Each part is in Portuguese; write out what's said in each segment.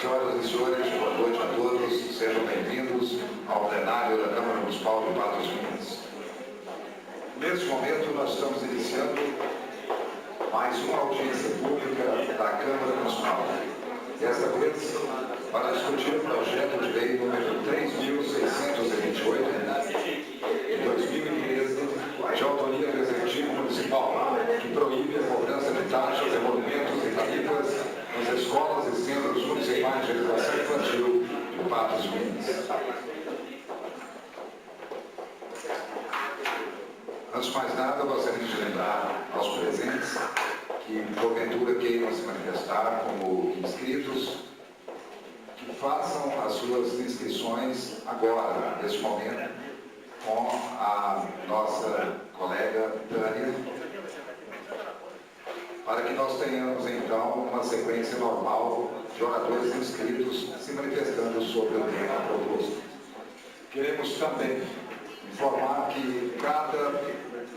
Senhoras e senhores, boa noite a todos. Sejam bem-vindos ao plenário da Câmara Municipal de Patos de Minas. Neste momento, nós estamos iniciando mais uma audiência pública da Câmara Municipal. Desta vez, para discutir o projeto de lei número 3.628, de 2013, de autoria do Executivo Municipal, que proíbe a cobrança de taxas, emolumentos e tarifas nas escolas e centros municipais de educação infantil de Patos de Minas. Antes de mais nada, gostaria de lembrar aos presentes que, porventura, queiram se manifestar como inscritos, que façam as suas inscrições agora, neste momento, com a nossa colega Tânia, para que nós tenhamos, então, uma sequência normal de oradores inscritos se manifestando sobre o tema proposto. Queremos também informar que cada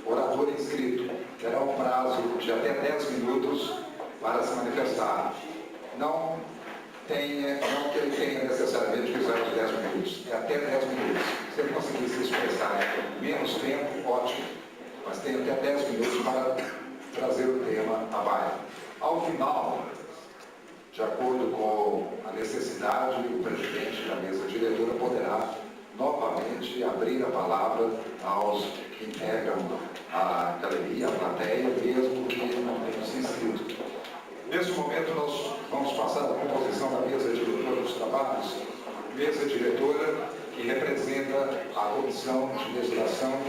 orador inscrito terá um prazo de até 10 minutos para se manifestar. Não que ele tenha necessariamente que usar os 10 minutos, é até 10 minutos. Se ele conseguir se expressar em menos tempo, ótimo, mas tem até 10 minutos para trazer o tema à baila. Ao final, de acordo com a necessidade, o presidente da mesa diretora poderá novamente abrir a palavra aos que integram a galeria, a plateia, mesmo que não tenham se inscrito. Neste momento, nós vamos passar a composição da mesa diretora dos trabalhos, mesa diretora que representa a Comissão de Legislação,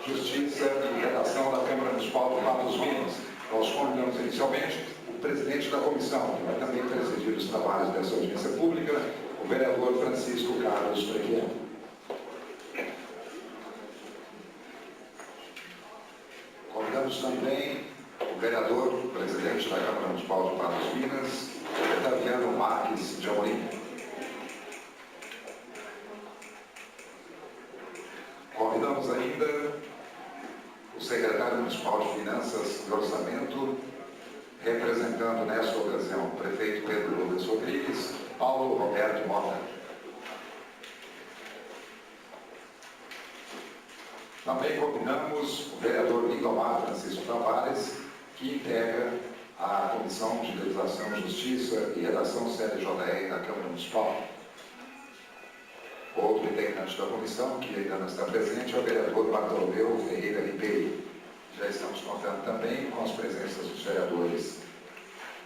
Justiça e Redação da Câmara Municipal de Patos de Minas. Nós convidamos inicialmente o presidente da comissão, que vai também presidir os trabalhos dessa audiência pública, o vereador Francisco Carlos Prequiano. Convidamos também o vereador, presidente da Câmara Municipal de Patos de Minas, Otaviano Marques de Amorim. Convidamos ainda o secretário municipal de Finanças e Orçamento, representando nesta ocasião o prefeito Pedro Lucas Rodrigues, Paulo Roberto Mota. Também convidamos o vereador Lindomar Francisco Tavares, que integra a Comissão de Legislação, Justiça e Redação CLJR da Câmara Municipal. Outro integrante da comissão, que ainda não está presente, é o vereador Bartolomeu Ferreira Ribeiro. Já estamos contando também com as presenças dos vereadores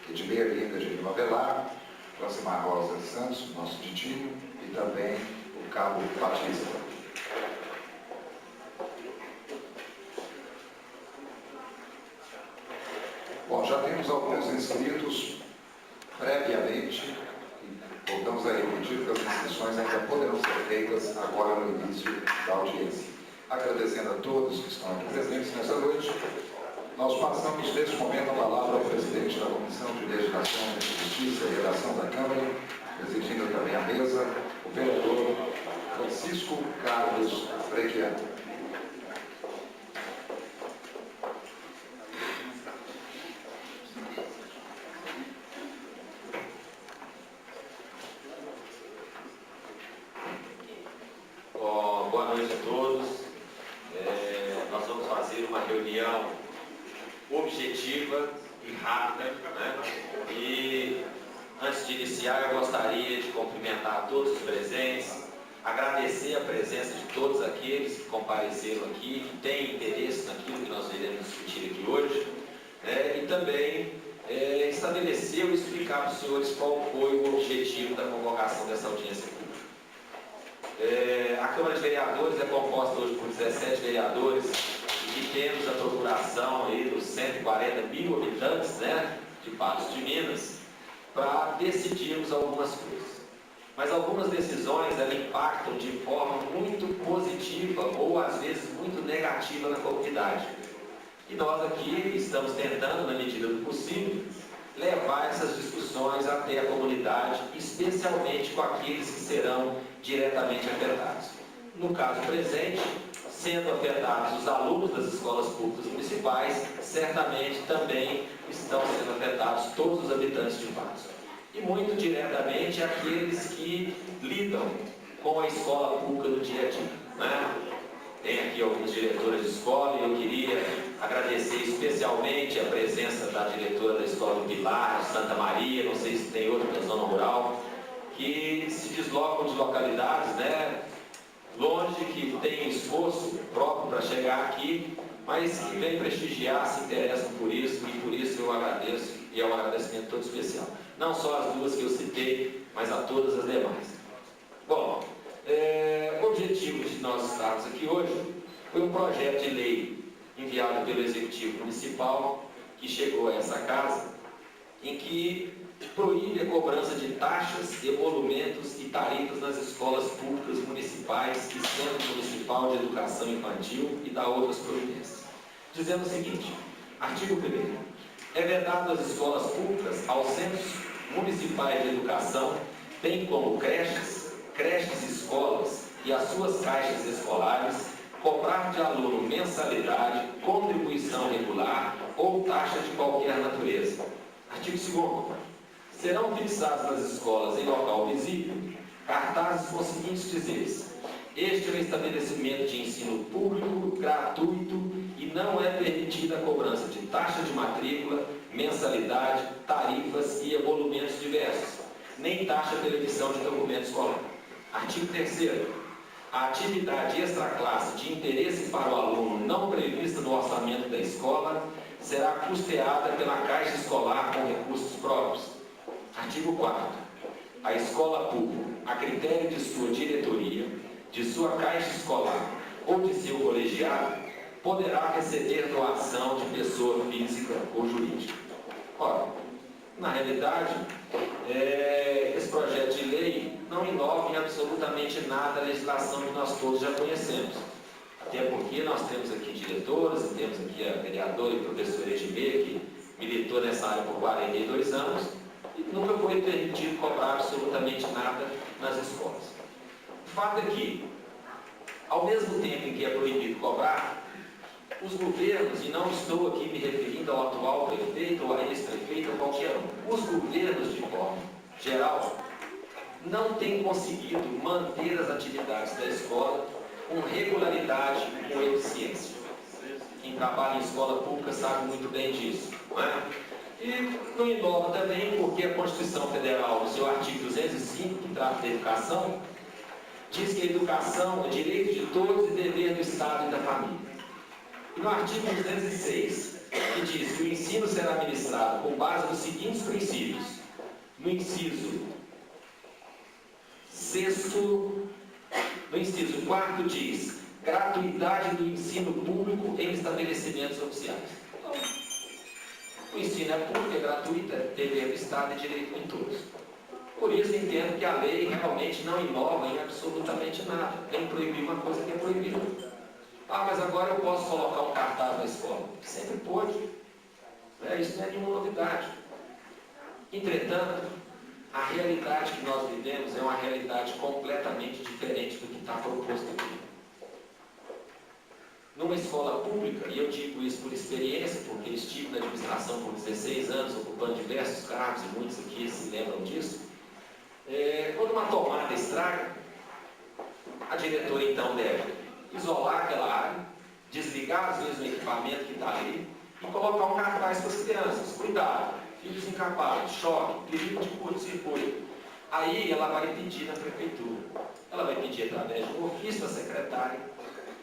Edmir Linda de Lima Velar, Francimar Rosa Santos, nosso Titinho, e também o Cabo Batista. Bom, já temos alguns inscritos previamente. Voltamos a repetir que as inscrições ainda poderão ser feitas agora no início da audiência. Agradecendo a todos que estão aqui presentes nessa noite, nós passamos neste momento a palavra ao presidente da Comissão de Legislação, Justiça e Redação da Câmara, presidindo também a mesa, o vereador Francisco Carlos Prequiano. Boa noite a todos. Nós vamos fazer uma reunião objetiva e rápida, né? E antes de iniciar, eu gostaria de cumprimentar todos os presentes, agradecer a presença de todos aqueles que compareceram aqui, que têm interesse naquilo que nós iremos discutir aqui hoje, né? E também estabelecer ou explicar para os senhores qual foi o objetivo da convocação dessa audiência pública. A Câmara de Vereadores é composta hoje por 17 vereadores e temos a procuração aí dos 140 mil habitantes, né, de Patos de Minas, para decidirmos algumas coisas. Mas algumas decisões elas impactam de forma muito positiva ou às vezes muito negativa na comunidade. E nós aqui estamos tentando, na medida do possível, levar essas discussões até a comunidade, especialmente com aqueles que serão diretamente afetados. No caso presente, sendo afetados os alunos das escolas públicas municipais, certamente também estão sendo afetados todos os habitantes de Patos. e muito diretamente aqueles que lidam com a escola pública no dia a dia, né? Tem aqui alguns diretores de escola e eu queria agradecer especialmente a presença da diretora da Escola do Pilar, de Santa Maria, não sei se tem outra da zona rural, que se deslocam de localidades, né, longe, que tem esforço próprio para chegar aqui, mas que vem prestigiar, se interessam por isso, e por isso eu agradeço, e é um agradecimento todo especial. Não só as duas que eu citei, mas a todas as demais. Bom, o objetivo de nós estarmos aqui hoje foi um projeto de lei enviado pelo Executivo Municipal, que chegou a essa casa, em que proíbe a cobrança de taxas, emolumentos e tarifas nas escolas públicas municipais e Centro Municipal de Educação Infantil e da outras providências. Dizendo o seguinte, artigo 1º, é vedado às escolas públicas, aos centros municipais de educação, bem como creches, escolas e as suas caixas escolares, cobrar de aluno mensalidade, contribuição regular ou taxa de qualquer natureza. Artigo 2º. Serão fixados nas escolas em local visível cartazes com os seguintes dizeres: este é um estabelecimento de ensino público, gratuito, e não é permitida a cobrança de taxa de matrícula, mensalidade, tarifas e emolumentos diversos, nem taxa pela emissão de documento escolar. Artigo 3º. A atividade extraclasse de interesse para o aluno não prevista no orçamento da escola será custeada pela Caixa Escolar com recursos próprios. Artigo 4º. A escola pública, a critério de sua diretoria, de sua caixa escolar ou de seu colegiado, poderá receber doação de pessoa física ou jurídica. Ora, na realidade, esse projeto de lei não inova em absolutamente nada a legislação que nós todos já conhecemos. Até porque nós temos aqui diretoras, temos aqui a vereadora e professora Edmê, que militou nessa área por 42 anos, e nunca foi permitido cobrar absolutamente nada nas escolas. O fato é que, ao mesmo tempo em que é proibido cobrar, os governos, e não estou aqui me referindo ao atual prefeito ou a ex-prefeito ou qualquer um, os governos de forma geral não têm conseguido manter as atividades da escola com regularidade e com eficiência. Quem trabalha em escola pública sabe muito bem disso, não é? E não inova também porque a Constituição Federal, no seu artigo 205, que trata da educação, diz que a educação é direito de todos e dever do Estado e da família. E no artigo 206, que diz que o ensino será ministrado com base nos seguintes princípios. No inciso 4º diz gratuidade do ensino público em estabelecimentos oficiais. Então, o ensino é público, é gratuito, é dever do Estado e direito em todos. Por isso entendo que a lei realmente não inova em absolutamente nada. Vem proibir uma coisa que é proibida. Ah, mas agora eu posso colocar um cartaz na escola. Sempre pôde. Isso não é nenhuma novidade. Entretanto, a realidade que nós vivemos é uma realidade completamente diferente do que está proposto aqui. Numa escola pública, e eu digo isso por experiência, porque estive na administração por 16 anos, ocupando diversos cargos, e muitos aqui se lembram disso, quando uma tomada estraga, a diretora então deve isolar aquela área, desligar às vezes o equipamento que está ali e colocar um cartaz para as crianças: cuidado, filhos incapazes, choque, perigo de curto-circuito. Aí ela vai pedir na prefeitura, ela vai pedir através de um ofício da secretária,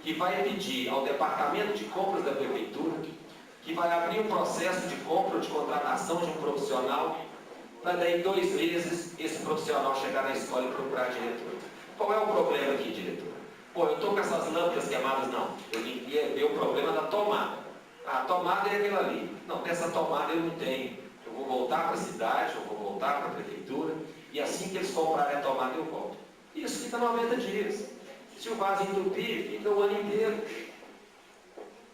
que vai pedir ao departamento de compras da prefeitura, que vai abrir um processo de compra ou de contratação de um profissional, para daí 2 meses esse profissional chegar na escola e procurar a diretora. Qual é o problema aqui, diretora? Pô, eu estou com essas lâmpadas queimadas, não. Eu vim ver o problema da tomada. A tomada é aquela ali. Não, essa tomada eu não tenho. Eu vou voltar para a cidade, eu vou voltar para a prefeitura, e assim que eles comprarem a tomada eu volto. Isso fica 90 dias. Se o vaso entupir, fica o ano inteiro.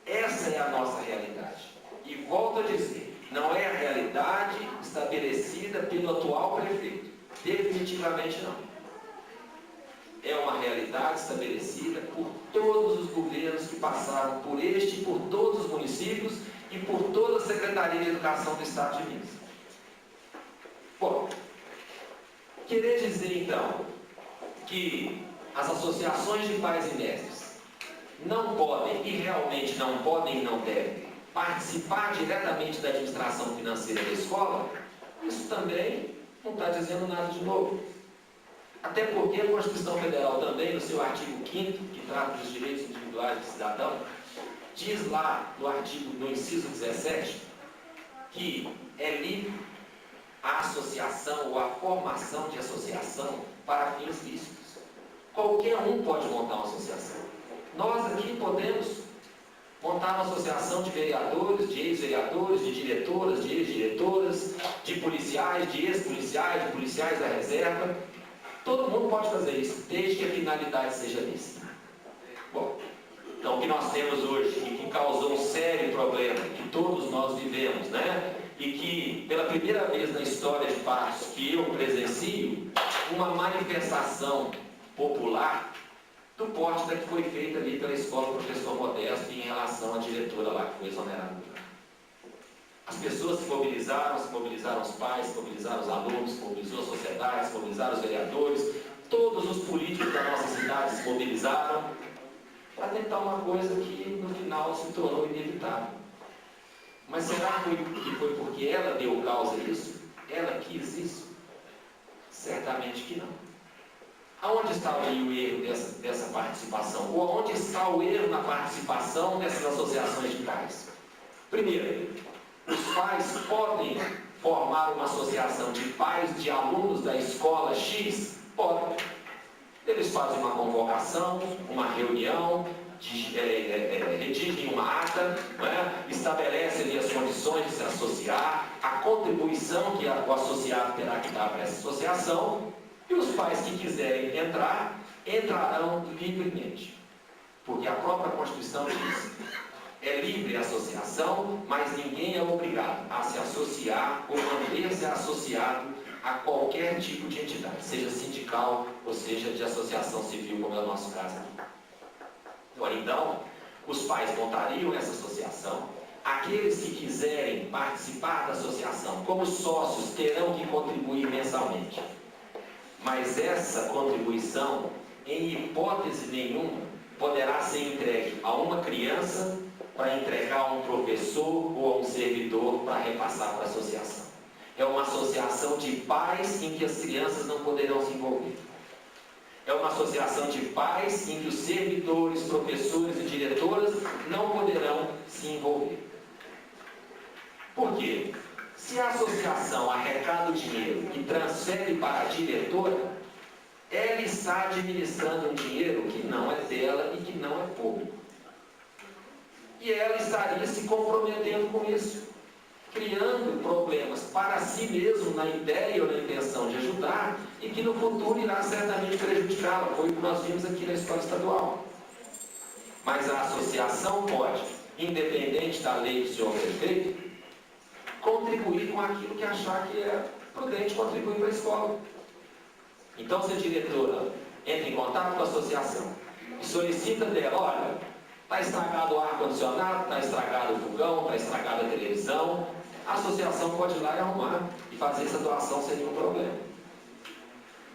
Essa é a nossa realidade. E volto a dizer, não é a realidade estabelecida pelo atual prefeito. Definitivamente não. É uma realidade estabelecida por todos os governos que passaram por este e por todos os municípios e por toda a Secretaria de Educação do Estado de Minas. Bom, Querer dizer, então, que as associações de pais e mestres não podem, e realmente não podem e não devem, participar diretamente da administração financeira da escola, isso também não está dizendo nada de novo. Até porque a Constituição Federal também, no seu artigo 5º, que trata dos direitos individuais do cidadão, diz lá no inciso 17, que é livre a associação ou a formação de associação para fins lícitos. Qualquer um pode montar uma associação. Nós aqui podemos montar uma associação de vereadores, de ex-vereadores, de diretoras, de ex-diretoras, de policiais, de ex-policiais, de policiais da reserva. Todo mundo pode fazer isso, desde que a finalidade seja lícita. Bom, então o que nós temos hoje, e que causou um sério problema, que todos nós vivemos, né? E que, pela primeira vez na história de Patos, que eu presencio, uma manifestação popular do porte da que foi feita ali pela escola Professor Modesto em relação à diretora lá que foi exonerada. As pessoas se mobilizaram os pais, se mobilizaram os alunos, se mobilizou a sociedade, se mobilizaram os vereadores, todos os políticos da nossa cidade se mobilizaram para tentar uma coisa que no final se tornou inevitável. Mas será que foi porque ela deu causa a isso? Ela quis isso? Certamente que não. Aonde está aí o erro dessa participação? Ou aonde está o erro na participação dessas associações de pais? Primeiro, os pais podem formar uma associação de pais de alunos da escola X? Podem. Eles fazem uma convocação, uma reunião, redigem uma ata, né? Estabelecem ali as condições de se associar, a contribuição que o associado terá que dar para essa associação, e os pais que quiserem entrar, entrarão livremente. Porque a própria Constituição diz, é livre a associação, mas ninguém é obrigado a se associar ou manter-se associado a qualquer tipo de entidade, seja sindical ou seja de associação civil, como é o nosso caso aqui. Então, os pais montariam essa associação. Aqueles que quiserem participar da associação como sócios terão que contribuir mensalmente. Mas essa contribuição, em hipótese nenhuma, poderá ser entregue a uma criança para entregar a um professor ou a um servidor para repassar para a associação. É uma associação de pais em que as crianças não poderão se envolver. É uma associação de pais em que os servidores, professores e diretoras não poderão se envolver. Por quê? Se a associação arrecada o dinheiro e transfere para a diretora, ela está administrando um dinheiro que não é dela e que não é público. E ela estaria se comprometendo com isso, criando problemas para si mesmo na ideia ou na intenção de ajudar e que no futuro irá certamente prejudicá-la. Foi o que nós vimos aqui na escola estadual. Mas a associação pode, independente da lei do senhor prefeito, contribuir com aquilo que achar que é prudente contribuir para a escola. Então, se a diretora entra em contato com a associação e solicita dela, olha, está estragado o ar-condicionado, está estragado o fogão, está estragada a televisão, a associação pode ir lá e arrumar e fazer essa doação sem nenhum problema.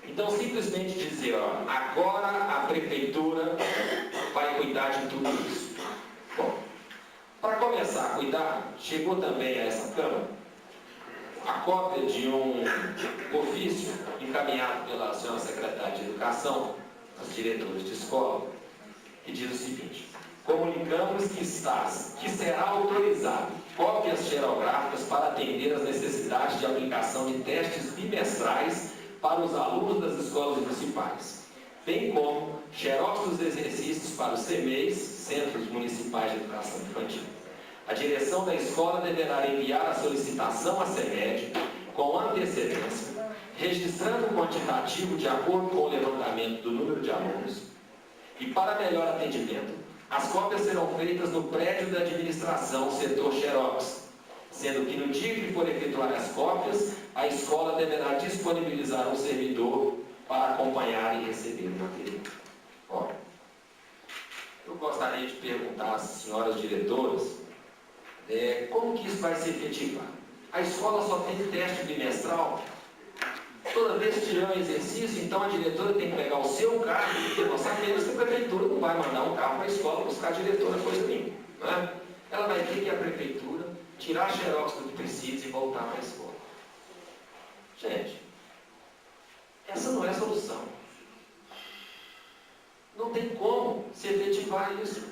Então, simplesmente dizer, ó, agora a prefeitura vai cuidar de tudo isso. Bom, para começar a cuidar, chegou também a essa Câmara a cópia de um ofício encaminhado pela senhora secretária de Educação, aos diretores de escola, que diz o seguinte: comunicamos que será autorizado cópias xerográficas para atender às necessidades de aplicação de testes bimestrais para os alunos das escolas municipais, bem como xerox dos exercícios para os CMEIs, Centros Municipais de Educação Infantil. A direção da escola deverá enviar a solicitação à CEMED com antecedência, registrando o quantitativo de acordo com o levantamento do número de alunos, e para melhor atendimento, as cópias serão feitas no prédio da administração, setor xerox, sendo que no dia que for efetuar as cópias, a escola deverá disponibilizar um servidor para acompanhar e receber o material. Ora, eu gostaria de perguntar às senhoras diretoras como que isso vai se efetivar. A escola só tem teste bimestral? Toda vez que tiver um exercício, então a diretora tem que pegar o seu carro, porque nós sabemos que a prefeitura não vai mandar um carro para a escola buscar a diretora coisa nenhuma. Né? Ela vai ter que ir à prefeitura, tirar a xerox do que precisa e voltar para a escola. Gente, essa não é a solução. Não tem como se efetivar isso.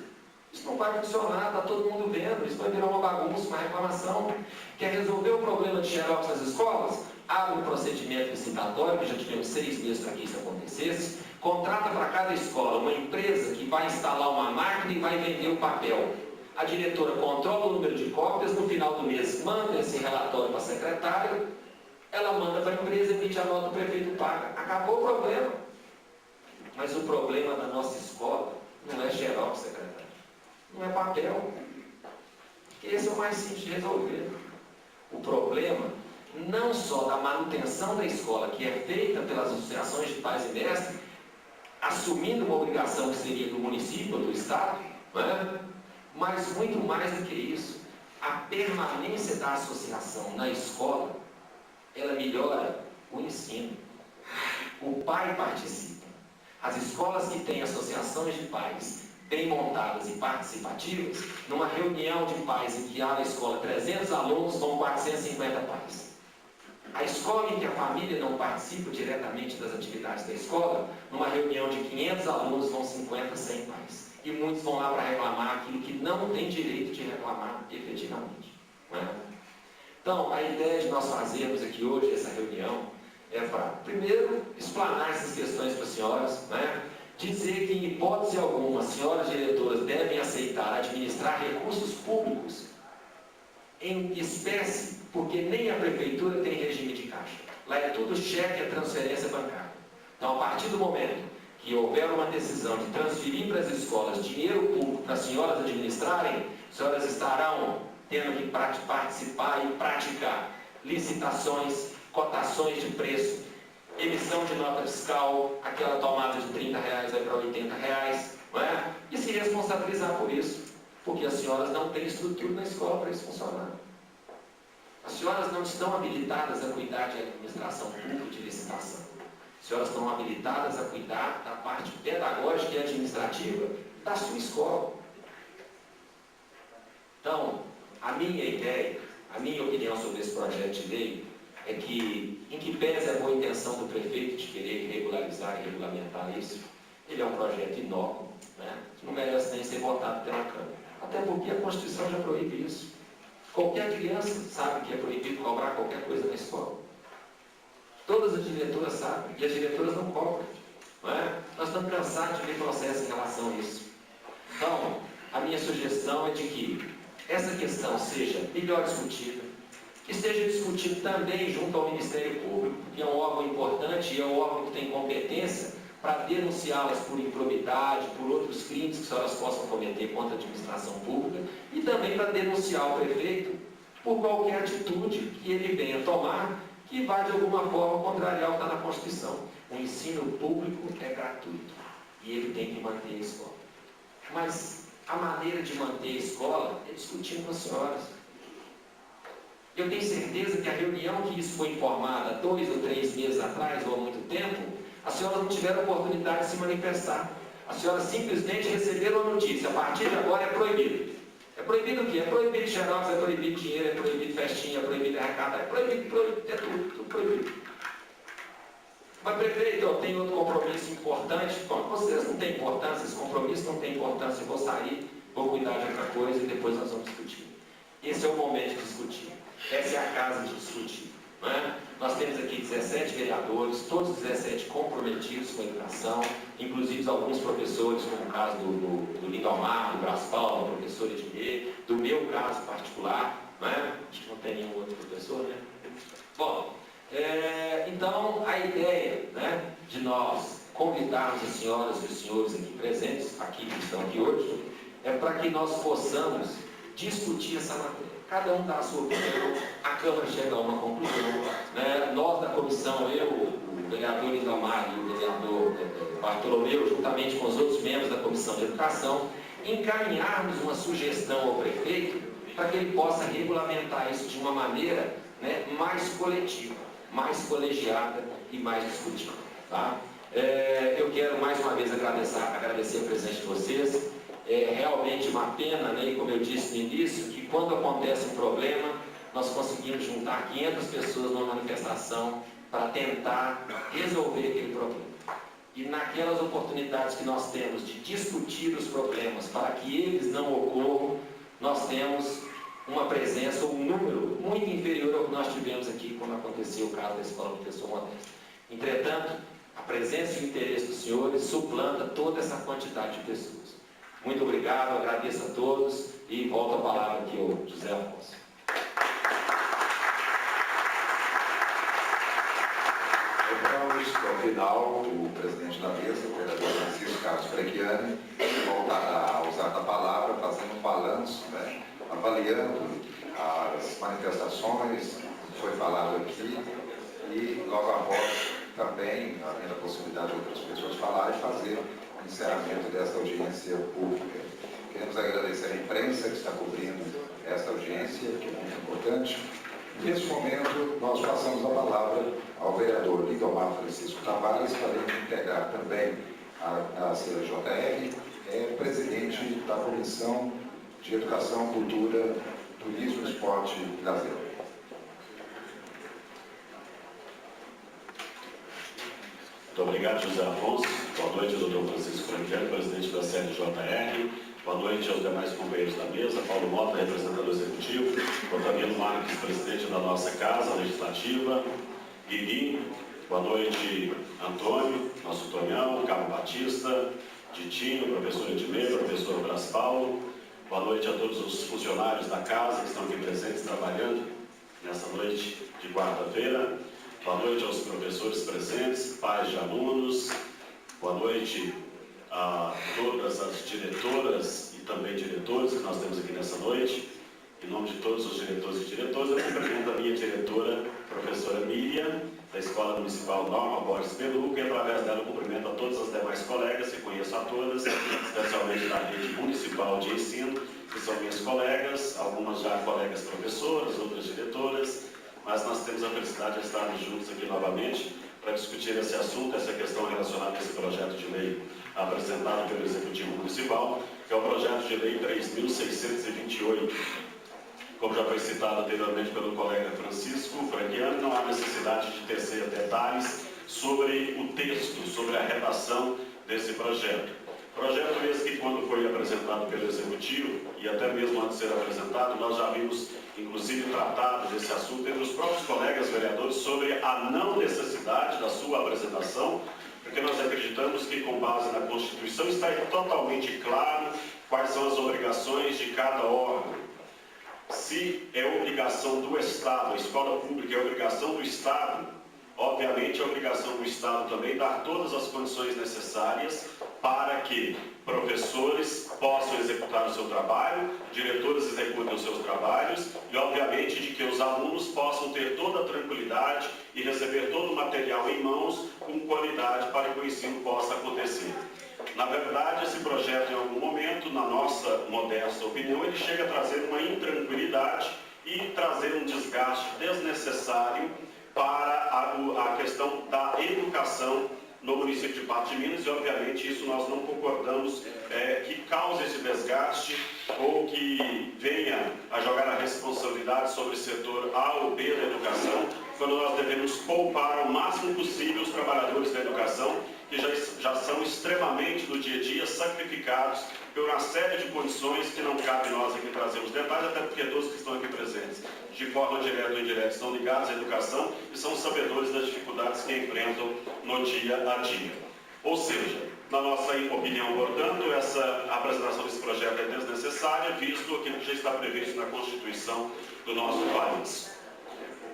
Isso não vai funcionar, está todo mundo vendo, isso vai virar uma bagunça, uma reclamação. Quer resolver o problema de xerox nas escolas? Abre um procedimento licitatório, que já tivemos 6 meses para que isso acontecesse, contrata para cada escola uma empresa que vai instalar uma máquina e vai vender o papel. A diretora controla o número de cópias, no final do mês manda esse relatório para a secretária, ela manda para a empresa, emite a nota, o prefeito paga. Acabou o problema. Mas o problema da nossa escola não é xerox, secretário. Não é papel. Porque esse é o mais simples de resolver. O problema não só da manutenção da escola, que é feita pelas associações de pais e mestres, assumindo uma obrigação que seria do município ou do Estado, né? Mas muito mais do que isso, a permanência da associação na escola, ela melhora o ensino. O pai participa. As escolas que têm associações de pais bem montadas e participativas, numa reunião de pais em que há na escola 300 alunos, vão 450 pais. A escola em que a família não participa diretamente das atividades da escola, numa reunião de 500 alunos, vão 50, 100 pais. E muitos vão lá para reclamar aquilo que não tem direito de reclamar efetivamente. Não é? Então, a ideia de nós fazermos aqui hoje essa reunião é para, primeiro, explanar essas questões para as senhoras, né? Dizer que, em hipótese alguma, as senhoras diretoras devem aceitar administrar recursos públicos em espécie, porque nem a prefeitura tem regime de caixa. Lá é tudo cheque, é transferência bancária. Então, a partir do momento que houver uma decisão de transferir para as escolas dinheiro público para as senhoras administrarem, as senhoras estarão tendo que participar e praticar licitações, cotações de preço, emissão de nota fiscal, aquela tomada de R$30 vai para R$80, não é? E se responsabilizar por isso, porque as senhoras não têm estrutura na escola para isso funcionar. As senhoras não estão habilitadas a cuidar de administração pública, de licitação. As senhoras estão habilitadas a cuidar da parte pedagógica e administrativa da sua escola. Então, a minha ideia, a minha opinião sobre esse projeto de lei é que, em que pese a boa intenção do prefeito de querer regularizar e regulamentar isso, ele é um projeto inócuo, né? Que não merece nem ser votado pela Câmara. Até porque a Constituição já proíbe isso. Qualquer criança sabe que é proibido cobrar qualquer coisa na escola. Todas as diretoras sabem, e as diretoras não cobram. Não é? Nós estamos cansados de ver processo em relação a isso. Então, a minha sugestão é de que essa questão seja melhor discutida, que seja discutido também junto ao Ministério Público, que é um órgão importante e é um órgão que tem competência para denunciá-las por improbidade, por outros crimes que elas possam cometer contra a administração pública, e também para denunciar o prefeito por qualquer atitude que ele venha tomar que vai de alguma forma contrariar o que está na Constituição. O ensino público é gratuito e ele tem que manter a escola. Mas a maneira de manter a escola é discutindo com as senhoras. Eu tenho certeza que a reunião que isso foi informada 2 ou 3 meses atrás, ou há muito tempo, as senhoras não tiveram oportunidade de se manifestar. As senhoras simplesmente receberam a notícia: a partir de agora é proibido. É proibido o quê? É proibido xerox, é proibido dinheiro, é proibido festinha, é proibido arrecadar, é proibido, é tudo proibido. Mas, prefeito, eu tenho outro compromisso importante. Bom, vocês não têm importância, esse compromisso não tem importância, eu vou sair, vou cuidar de outra coisa e depois nós vamos discutir. Esse é o momento de discutir. Essa é a casa de discutir. Não é? Nós temos aqui 17 vereadores, todos 17 comprometidos com a educação, inclusive alguns professores, como o caso do Lindomar, do Brás Paulo, do professor Edmê, do meu caso particular, não é? Acho que não tem nenhum outro professor, né? Bom, então a ideia, né, de nós convidarmos as senhoras e os senhores aqui presentes, aqui que estão aqui hoje, é para que nós possamos discutir essa matéria. Cada um dá a sua opinião, a Câmara chega a uma conclusão, né? Nós da comissão, eu, o vereador Lindomar e o vereador Bartolomeu, juntamente com os outros membros da Comissão de Educação, encaminharmos uma sugestão ao prefeito para que ele possa regulamentar isso de uma maneira, né, mais coletiva. mais colegiada e mais discutida. Tá? Eu quero mais uma vez agradecer a presença de vocês. É realmente uma pena, né, e como eu disse no início, que quando acontece um problema, nós conseguimos juntar 500 pessoas numa manifestação para tentar resolver aquele problema. E naquelas oportunidades que nós temos de discutir os problemas para que eles não ocorram, nós temos uma presença ou um número muito inferior ao que nós tivemos aqui quando aconteceu o caso da Escola Professor Modesto. Entretanto, a presença e o interesse dos senhores suplanta toda essa quantidade de pessoas. Muito obrigado, agradeço a todos e volto a palavra aqui ao José Afonso. Vamos, ao final, o presidente da mesa, o vereador Francisco Carlos Frechiani, voltará a usar a palavra, fazendo um balanço, né, avaliando as manifestações que foi falado aqui e, logo após, também, havendo a possibilidade de outras pessoas falarem, fazer o encerramento dessa audiência pública. Queremos agradecer a imprensa que está cobrindo essa audiência, que é muito importante. Neste momento, nós passamos a palavra ao vereador Lindomar Francisco Tavares, para ele integrar também a CJR, presidente da Comissão de Educação, Cultura, Turismo, Esporte e Lazer. Muito obrigado, José Afonso. Boa noite, doutor Francisco Frechiani, presidente da CNJR. Boa noite aos demais companheiros da mesa. Paulo Mota, representante executivo. Otávio Marques, presidente da nossa Casa Legislativa. Iri. Boa noite, Antônio, nosso Tonhão, Carlos Batista, Ditinho, professor Edmei, professor Brás Paulo. Boa noite a todos os funcionários da Casa que estão aqui presentes trabalhando nessa noite de quarta-feira. Boa noite aos professores presentes, pais de alunos. Boa noite a todas as diretoras e também diretores que nós temos aqui nessa noite. Em nome de todos os diretores e diretoras, eu cumprimento a minha diretora, professora Miriam, da Escola Municipal Norma Borges Peluca, e através dela eu cumprimento a todas as demais colegas, que conheço a todas, especialmente da rede municipal de ensino, que são minhas colegas, algumas já colegas professoras, outras diretoras, mas nós temos a felicidade de estarmos juntos aqui novamente para discutir esse assunto, essa questão relacionada a esse projeto de lei apresentado pelo Executivo Municipal, que é o projeto de lei 3.628. Como já foi citado anteriormente pelo colega Francisco Frechiani, não há necessidade de tecer detalhes sobre o texto, sobre a redação desse projeto. Projeto esse que, quando foi apresentado pelo Executivo, e até mesmo antes de ser apresentado, nós já vimos, inclusive, tratado desse assunto entre os próprios colegas vereadores sobre a não necessidade da sua apresentação, porque nós acreditamos que, com base na Constituição, está totalmente claro quais são as obrigações de cada órgão. Se é obrigação do Estado, a escola pública é obrigação do Estado, obviamente é obrigação do Estado também dar todas as condições necessárias para que professores possam executar o seu trabalho, diretores executem os seus trabalhos e, obviamente, de que os alunos possam ter toda a tranquilidade e receber todo o material em mãos com qualidade para que o ensino possa acontecer. Na verdade, esse projeto, em algum momento, na nossa modesta opinião, ele chega a trazer uma intranquilidade e trazer um desgaste desnecessário para a questão da educação no município de Patos de Minas e, obviamente, isso nós não concordamos que cause esse desgaste ou que venha a jogar a responsabilidade sobre o setor A ou B da educação, quando nós devemos poupar ao máximo possível os trabalhadores da educação, que já são extremamente, no dia a dia, sacrificados por uma série de condições que não cabe nós aqui trazermos detalhes, até porque todos que estão aqui presentes, de forma direta ou indireta, estão ligados à educação e são sabedores das dificuldades que enfrentam no dia a dia. Ou seja, na nossa opinião, portanto, essa apresentação desse projeto é desnecessária, visto aquilo que já está previsto na Constituição do nosso país.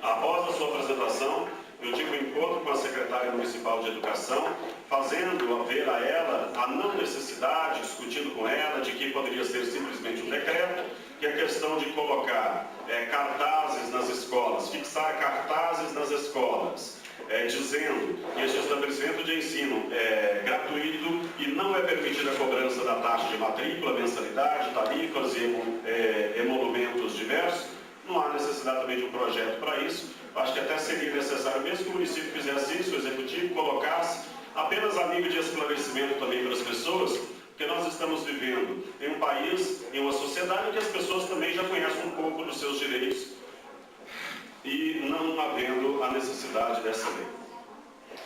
Após a sua apresentação, eu tive um encontro com a secretária municipal de educação, fazendo ver a ela a não necessidade, discutindo com ela, de que poderia ser simplesmente um decreto, que a questão de colocar cartazes nas escolas, fixar cartazes nas escolas, dizendo que esse estabelecimento de ensino é gratuito e não é permitida a cobrança da taxa de matrícula, mensalidade, tarifas e emolumentos diversos, não há necessidade também de um projeto para isso. Acho que até seria necessário, mesmo que o município fizesse isso, o executivo colocasse apenas a nível de esclarecimento também para as pessoas, porque nós estamos vivendo em um país, em uma sociedade em que as pessoas também já conhecem um pouco dos seus direitos e não havendo a necessidade dessa lei.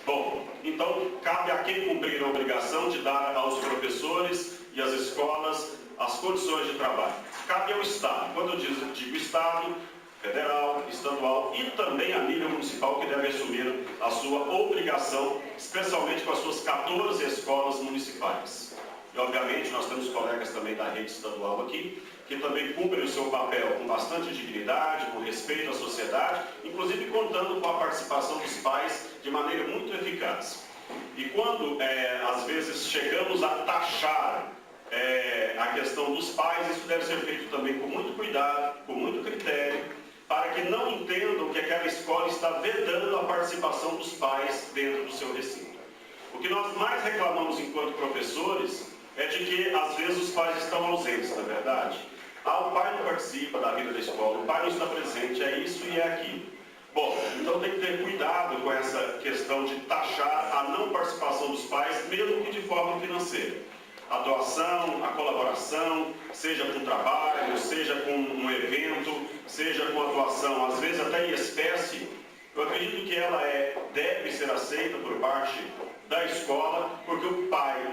Bom, então cabe a quem cumprir a obrigação de dar aos professores e às escolas as condições de trabalho. Cabe ao Estado. Quando eu digo Estado, federal, estadual e também a nível municipal, que deve assumir a sua obrigação, especialmente com as suas 14 escolas municipais. E obviamente nós temos colegas também da rede estadual aqui, que também cumprem o seu papel com bastante dignidade, com respeito à sociedade, inclusive contando com a participação dos pais de maneira muito eficaz. E quando, às vezes, chegamos a taxar a questão dos pais, isso deve ser feito também com muito cuidado, com muito critério, para que não entendam que aquela escola está vedando a participação dos pais dentro do seu recinto. O que nós mais reclamamos enquanto professores é de que, às vezes, os pais estão ausentes, na verdade. O pai não participa da vida da escola, o pai não está presente, é isso e é aquilo. Bom, então tem que ter cuidado com essa questão de taxar a não participação dos pais, mesmo que de forma financeira. A doação, a colaboração, seja com trabalho, seja com um evento, seja com a doação, às vezes até em espécie, eu acredito que ela deve ser aceita por parte da escola, porque o pai,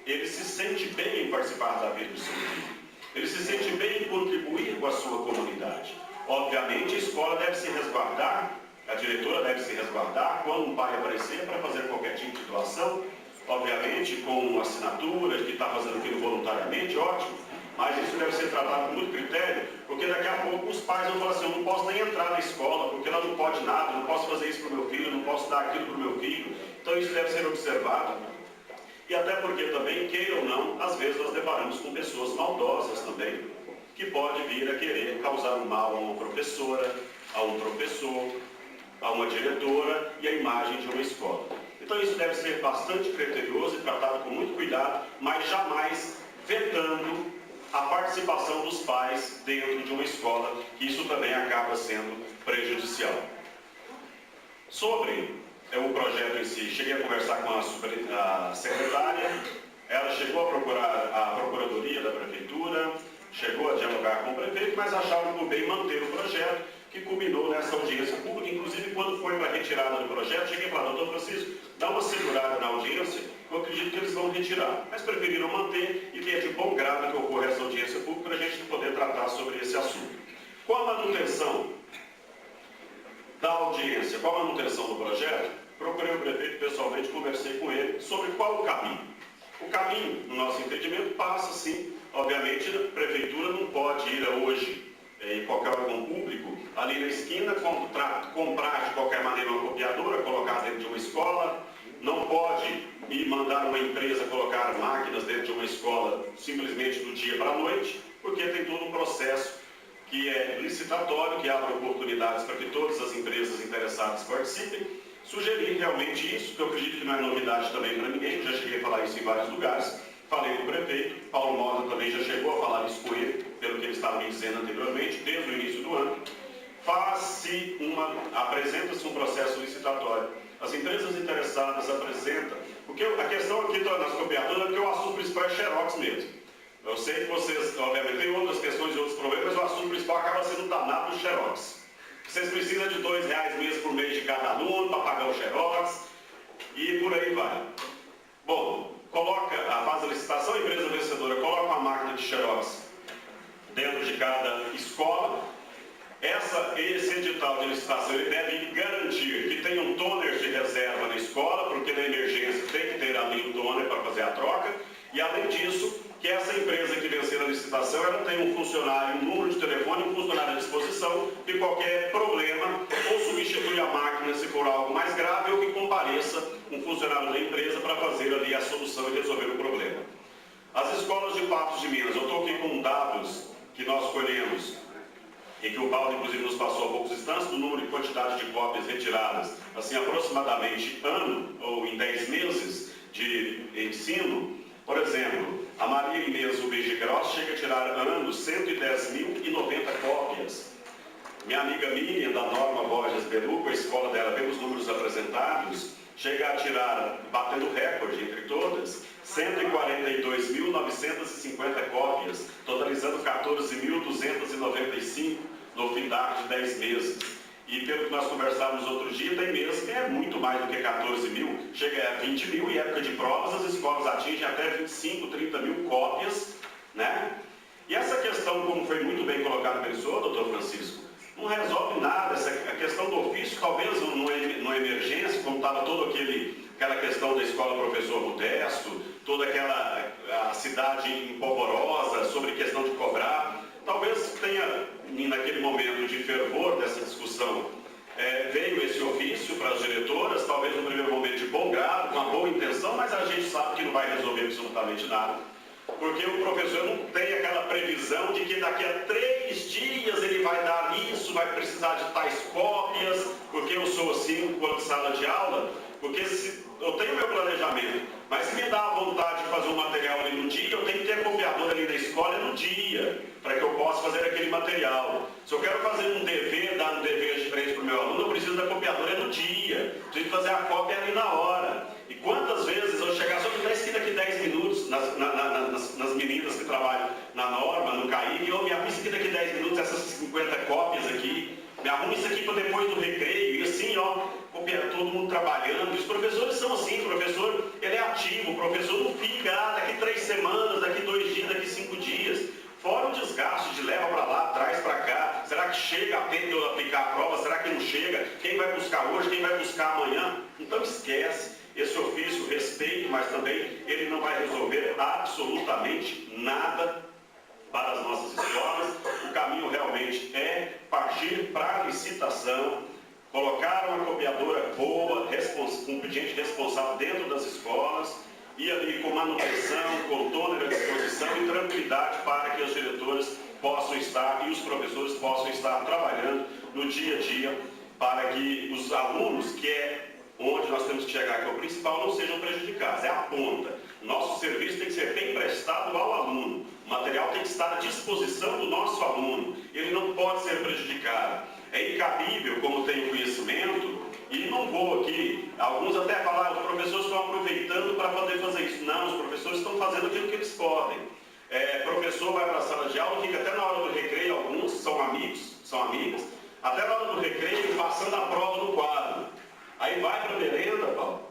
ele se sente bem em participar da vida do seu filho. Ele se sente bem em contribuir com a sua comunidade. Obviamente, a escola deve se resguardar, a diretora deve se resguardar quando um pai aparecer para fazer qualquer tipo de doação, obviamente com assinatura, que está fazendo aquilo voluntariamente, ótimo, mas isso deve ser tratado com muito critério, porque daqui a pouco os pais vão falar assim, eu não posso nem entrar na escola, porque ela não pode nada, eu não posso fazer isso para o meu filho, eu não posso dar aquilo para o meu filho, então isso deve ser observado. E até porque também, queira ou não, às vezes nós deparamos com pessoas maldosas também, que pode vir a querer causar um mal a uma professora, a um professor, a uma diretora e a imagem de uma escola. Então isso deve ser bastante criterioso e tratado com muito cuidado, mas jamais vetando a participação dos pais dentro de uma escola, que isso também acaba sendo prejudicial. Sobre o projeto em si, cheguei a conversar com a secretária, ela chegou a procurar a procuradoria da prefeitura, chegou a dialogar com o prefeito, mas acharam por bem manter o projeto, que culminou nessa audiência pública. Inclusive, quando foi para a retirada do projeto, cheguei a falar, doutor Francisco, dá uma segurada na audiência, eu acredito que eles vão retirar. Mas preferiram manter e que é de bom grado que ocorra essa audiência pública para a gente poder tratar sobre esse assunto. Com a manutenção da audiência, com a manutenção do projeto, procurei o prefeito pessoalmente, conversei com ele sobre qual o caminho. O caminho, no nosso entendimento, passa sim, obviamente, a prefeitura não pode ir hoje em qualquer órgão público, ali na esquina, comprar de qualquer maneira uma copiadora, colocar dentro de uma escola, não pode ir mandar uma empresa colocar máquinas dentro de uma escola simplesmente do dia para a noite, porque tem todo um processo que é licitatório, que abre oportunidades para que todas as empresas interessadas participem. Sugeri realmente isso, que eu acredito que não é novidade também para ninguém, já cheguei a falar isso em vários lugares. Falei com o prefeito, Paulo Mota também já chegou a falar isso com ele, pelo que ele estava me dizendo anteriormente, desde o início do ano. Apresenta-se um processo licitatório. As empresas interessadas apresentam, porque a questão aqui nas copiadoras é que o assunto principal é xerox mesmo. Eu sei que vocês, obviamente, têm outras questões e outros problemas, mas o assunto principal acaba sendo o danado do xerox. Vocês precisam de R$2 mesmo por mês de cada aluno para pagar o xerox e por aí vai. Bom, faz a licitação, a empresa vencedora coloca uma máquina de xerox dentro de cada escola. Esse edital de licitação ele deve garantir que tenha um toner de reserva na escola, porque na emergência tem que ter ali o toner para fazer a troca. E além disso, que essa empresa que vencer a licitação, ela tem um funcionário, um número de telefone, um funcionário à disposição, que qualquer problema, ou substitui a máquina se for algo mais grave, ou que compareça um funcionário da empresa para fazer ali a solução e resolver o problema. As escolas de Patos de Minas, eu estou aqui com dados que nós colhemos, e que o Paulo, inclusive, nos passou há poucos instantes, do número de quantidade de cópias retiradas, assim, aproximadamente ano, ou em 10 meses de ensino. Por exemplo, a Maria Inês Ubigi Gross chega a tirar ano 110.090 cópias. Minha amiga Miriam, da Norma Borges Beluco, a escola dela, pelos números apresentados, chega a tirar, batendo recorde entre todas, 142.950 cópias, totalizando 14.295 no findar de 10 meses. E pelo que nós conversávamos outro dia, tem meses que é muito mais do que 14 mil, chega a 20 mil, e época de provas as escolas atingem até 25, 30 mil cópias, né? E essa questão, como foi muito bem colocado pelo senhor, doutor Francisco, não resolve nada. A questão do ofício, talvez numa emergência, como estava toda aquela questão da escola professor Modesto, toda a cidade empolvorosa sobre questão de cobrar, talvez tenha, naquele momento de fervor dessa discussão, veio esse ofício para as diretoras, talvez no primeiro momento de bom grado, com uma boa intenção, mas a gente sabe que não vai resolver absolutamente nada, porque o professor não tem aquela previsão de que daqui a 3 dias ele vai dar isso, vai precisar de tais cópias, porque eu sou assim, quando sala de aula, porque eu tenho meu planejamento, mas se me dá a vontade de fazer um material ali no dia, eu tenho que ter a copiadora ali na escola no dia, para que eu possa fazer aquele material. Se eu quero fazer um dever, dar um dever diferente para o meu aluno, eu preciso da copiadora no dia, preciso fazer a cópia ali na hora. E quantas vezes eu chegar só me dá isso daqui 10 minutos, nas meninas que trabalham na Norma, no CAI, e eu me arrumo isso aqui daqui 10 minutos, essas 50 cópias aqui, me arrumo isso aqui para depois do recreio, e assim, ó, copiar todo mundo trabalhando. E os professores são assim, o professor, ele é ativo, o professor não fica, daqui 3 semanas, daqui 2 dias, daqui 5 dias. Fora o desgaste de leva para lá, traz para cá, será que chega a tempo de eu aplicar a prova, será que não chega? Quem vai buscar hoje, quem vai buscar amanhã? Então esquece. Esse ofício, respeito, mas também ele não vai resolver absolutamente nada para as nossas escolas. O caminho realmente é partir para a licitação, colocar uma copiadora boa, com gente responsável dentro das escolas, e ali com manutenção, com toda a disposição e tranquilidade para que as diretoras possam estar e os professores possam estar trabalhando no dia a dia para que os alunos, que é onde nós temos que chegar, que é o principal, não sejam prejudicados, é a ponta. Nosso serviço tem que ser bem prestado ao aluno, o material tem que estar à disposição do nosso aluno, ele não pode ser prejudicado. É incabível, como tenho conhecimento, e não vou aqui, alguns até falaram, os professores estão aproveitando para poder fazer isso. Não, os professores estão fazendo aquilo que eles podem. Professor vai para a sala de aula, fica até na hora do recreio, alguns são amigas, até na hora do recreio passando a prova no quadro. Aí vai para a merenda, Paulo.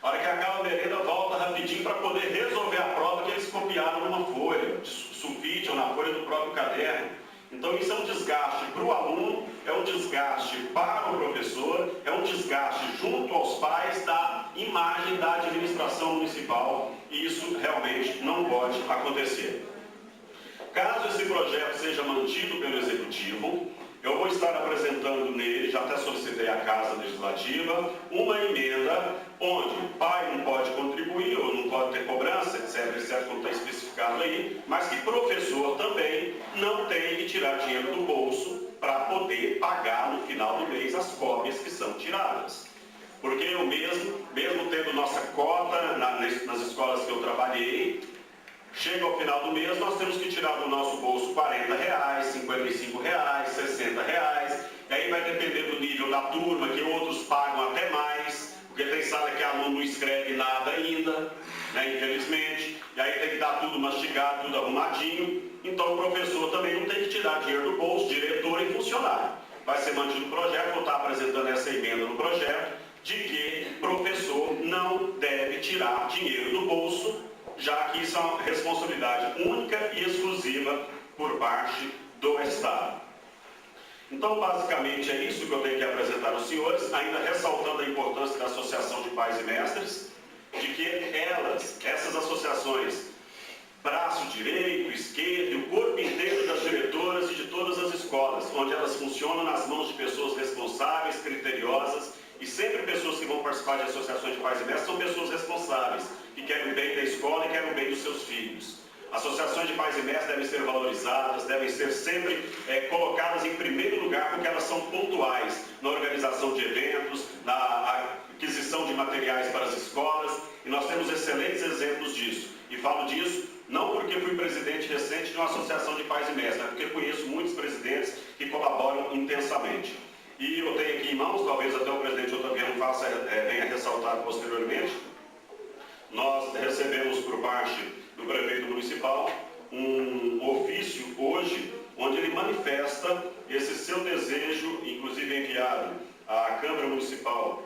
A hora que acaba a merenda, volta rapidinho para poder resolver a prova que eles copiaram numa folha, de sulfite ou na folha do próprio caderno. Então isso é um desgaste para o aluno, é um desgaste para o professor, é um desgaste junto aos pais da imagem da administração municipal, e isso realmente não pode acontecer. Caso esse projeto seja mantido pelo Executivo, eu vou estar apresentando nele, já até solicitei à Casa Legislativa, uma emenda onde o pai não pode contribuir ou não pode ter cobrança, etc, como está especificado aí, mas que professor também não tem que tirar dinheiro do bolso para poder pagar no final do mês as cópias que são tiradas. Porque eu mesmo tendo nossa cota nas escolas que eu trabalhei, chega ao final do mês, nós temos que tirar do nosso bolso R$40, R$55, R$60, e aí vai depender do nível da turma, que outros pagam até mais, porque tem sala que aluno não escreve nada ainda, né, infelizmente, e aí tem que dar tudo mastigado, tudo arrumadinho, então o professor também não tem que tirar dinheiro do bolso, diretor e funcionário. Vai ser mantido o projeto, vou estar apresentando essa emenda no projeto, de que professor não deve tirar dinheiro do bolso, já que isso é uma responsabilidade única e exclusiva por parte do Estado. Então, basicamente, é isso que eu tenho que apresentar aos senhores, ainda ressaltando a importância da Associação de Pais e Mestres, de que essas associações, braço direito, esquerdo, e o corpo inteiro das diretoras e de todas as escolas, onde elas funcionam nas mãos de pessoas responsáveis, criteriosas, e sempre pessoas que vão participar de associações de pais e mestres são pessoas responsáveis, que querem o bem da escola e querem o bem dos seus filhos. Associações de pais e mestres devem ser valorizadas, devem ser sempre colocadas em primeiro lugar, porque elas são pontuais na organização de eventos, na aquisição de materiais para as escolas, e nós temos excelentes exemplos disso. E falo disso não porque fui presidente recente de uma associação de pais e mestres, mas porque conheço muitos presidentes que colaboram intensamente. E eu tenho aqui em mãos, talvez até o presidente Otaviano venha ressaltar posteriormente, nós recebemos por parte do prefeito municipal um ofício hoje, onde ele manifesta esse seu desejo, inclusive enviado à Câmara Municipal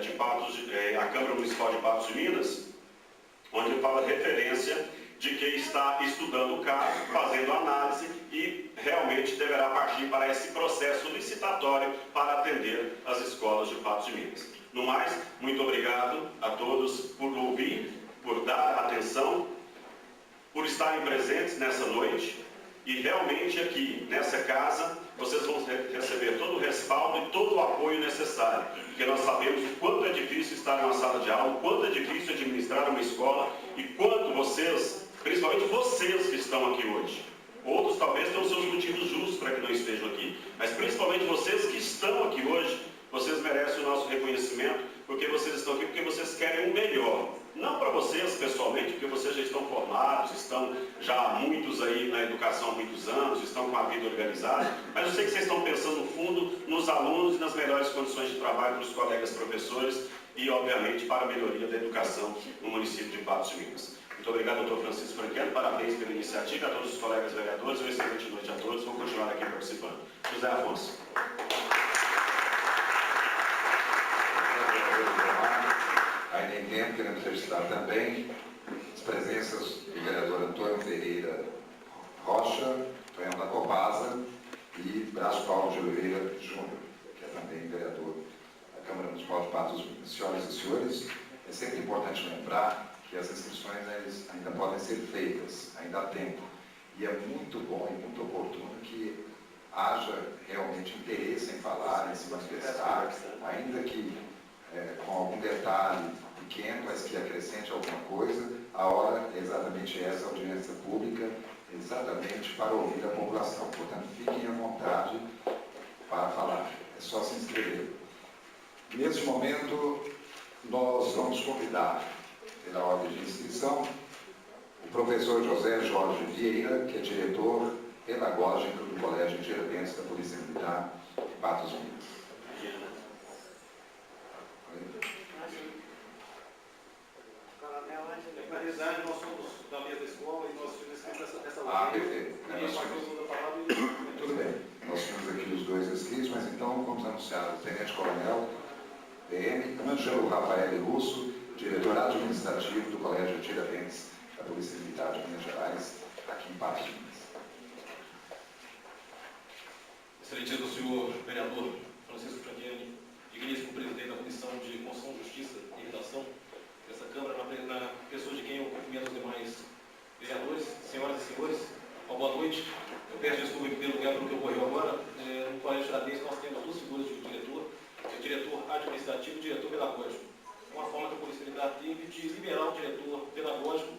de Patos de Minas, onde ele fala referência de que está estudando o caso, fazendo análise e realmente deverá partir para esse processo licitatório para atender as escolas de Patos de Minas. No mais, muito obrigado a todos por ouvir, por dar atenção, por estarem presentes nessa noite. E realmente aqui, nessa casa, vocês vão receber todo o respaldo e todo o apoio necessário, porque nós sabemos o quanto é difícil estar em uma sala de aula, o quanto é difícil administrar uma escola e quanto vocês, principalmente vocês que estão aqui hoje, outros talvez tenham seus motivos justos para que não estejam aqui, mas principalmente vocês que estão aqui hoje, vocês merecem o nosso reconhecimento, porque vocês estão aqui porque vocês querem o melhor. Não para vocês pessoalmente, porque vocês já estão formados, estão já há muitos aí na educação há muitos anos, estão com a vida organizada, mas eu sei que vocês estão pensando no fundo nos alunos e nas melhores condições de trabalho para os colegas professores e, obviamente, para a melhoria da educação no município de Patos de Minas. Muito obrigado, doutor Francisco Franquelo, parabéns pela iniciativa, a todos os colegas vereadores, uma excelente noite a todos, vou continuar aqui participando. José Afonso. Ainda em tempo, queremos registrar também as presenças do vereador Antônio Ferreira Rocha, Tonhão da Copasa, e Brás Paulo de Oliveira Júnior, que é também vereador da Câmara Municipal de Patos de Minas. Senhoras e senhores, é sempre importante lembrar que as inscrições ainda podem ser feitas, ainda há tempo. E é muito bom e muito oportuno que haja realmente interesse em falar, em se manifestar, ainda que com algum detalhe pequeno, mas que acrescente alguma coisa. A hora é exatamente essa, audiência pública, exatamente para ouvir a população. Portanto, fiquem à vontade para falar. É só se inscrever. Nesse momento, nós vamos convidar, pela ordem de inscrição, o professor José Jorge Vieira, que é diretor pedagógico do Colégio Tiradentes da Polícia Militar de Patos de Minas. Na realidade, nós somos da mesma escola e nós tivemos essa perfeito. Tudo bem. Nós temos aqui os dois inscritos, mas então vamos anunciar o Tenente Coronel PM Ângelo Rafael Russo, diretor administrativo do Colégio Tiradentes da Polícia Militar de Minas Gerais, aqui em Patos de Minas. Excelentíssimo senhor vereador Francisco Franquelo, digníssimo presidente da Comissão de Constituição, Justiça e Redação dessa Câmara, na pessoa de quem eu cumprimento os demais vereadores, senhoras e senhores, uma boa noite. Eu peço desculpa em primeiro lugar pelo que ocorreu agora. No Colégio Tiradentes nós temos duas figuras de diretor, o diretor administrativo e o diretor pedagógico. Uma forma que a Polícia Militar teve de liberar o diretor pedagógico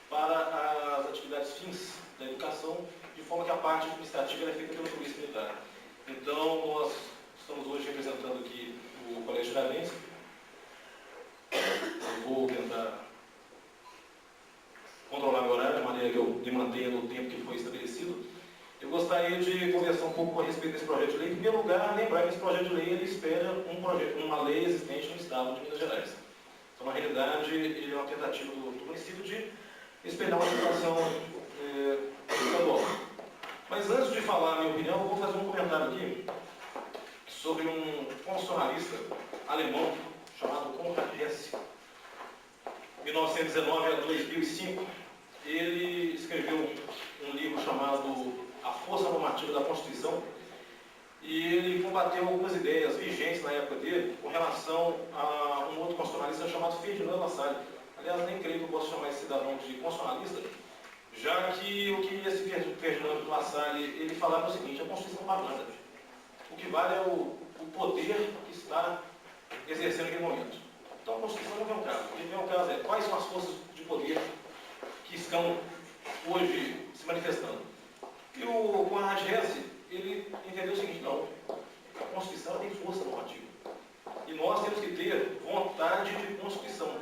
para as atividades fins da educação, de forma que a parte administrativa é feita pela Polícia Militar. Então, nós estamos hoje representando aqui o Colégio Tiradentes. Eu vou tentar controlar meu horário de maneira que eu me mantenha no tempo que foi estabelecido. Eu gostaria de conversar um pouco a respeito desse projeto de lei. Em primeiro lugar, lembrar que esse projeto de lei ele espera uma lei existente no Estado de Minas Gerais. Então, na realidade, ele é uma tentativa do município de espelhar uma situação estadual. Mas antes de falar a minha opinião, eu vou fazer um comentário aqui sobre um constitucionalista alemão chamado Konrad Hesse. 1919 a 2005, ele escreveu um livro chamado A Força Normativa da Constituição, e ele combateu algumas ideias vigentes na época dele com relação a um outro constitucionalista chamado Ferdinand Lassalle. Aliás, nem creio que eu possa chamar esse cidadão de constitucionalista, já que o que esse Ferdinand Lassalle ele falava é o seguinte: a Constituição não vale nada. O que vale é o poder que está exercendo naquele momento. Então a Constituição não vem ao caso. O que vem ao caso é quais são as forças de poder que estão hoje se manifestando. E o Konrad Hesse, ele entendeu o seguinte: não, a Constituição tem força normativa. E nós temos que ter vontade de Constituição.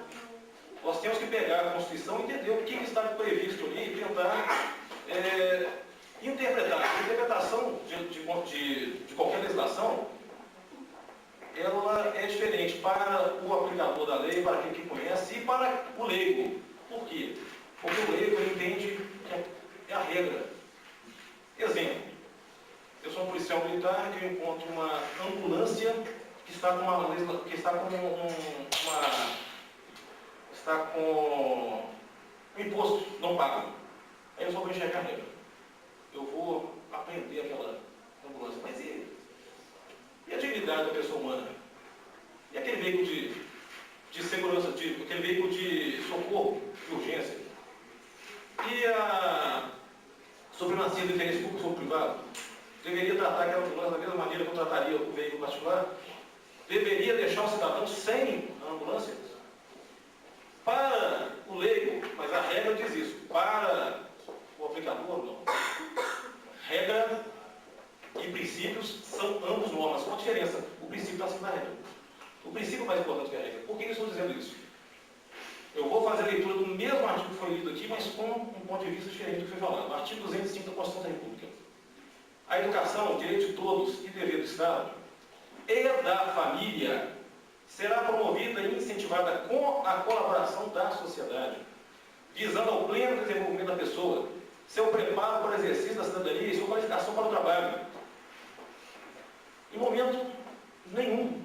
Nós temos que pegar a Constituição e entender o que está previsto ali e tentar Interpretação de qualquer legislação, ela é diferente para o aplicador da lei, para aquele que conhece e para o leigo. Por quê? Porque o leigo entende que é a regra. Exemplo, eu sou um policial militar que eu encontro uma ambulância que está com um imposto não pago. Aí eu só vou enxergar a regra. Eu vou aprender aquela ambulância. Mas e a dignidade da pessoa humana? E aquele veículo de segurança, aquele veículo de socorro, de urgência? E a supremacia do interesse público sobre o privado? Deveria tratar aquela ambulância da mesma maneira que eu trataria o veículo particular? Deveria deixar o cidadão sem a ambulância? Para o leigo, mas a regra diz isso, para o aplicador, não. Regra e princípios são ambos normas. Qual a diferença? O princípio está acima da regra. O princípio é mais importante que a regra. Por que eu estou dizendo isso? Eu vou fazer a leitura do mesmo artigo que foi lido aqui, mas com um ponto de vista diferente do que foi falado. O artigo 205 da Constituição da República. A educação, direito de todos e dever do Estado, e da família, será promovida e incentivada com a colaboração da sociedade, visando ao pleno desenvolvimento da pessoa, seu preparo para o exercício da cidadania e sua qualificação para o trabalho. Em momento nenhum,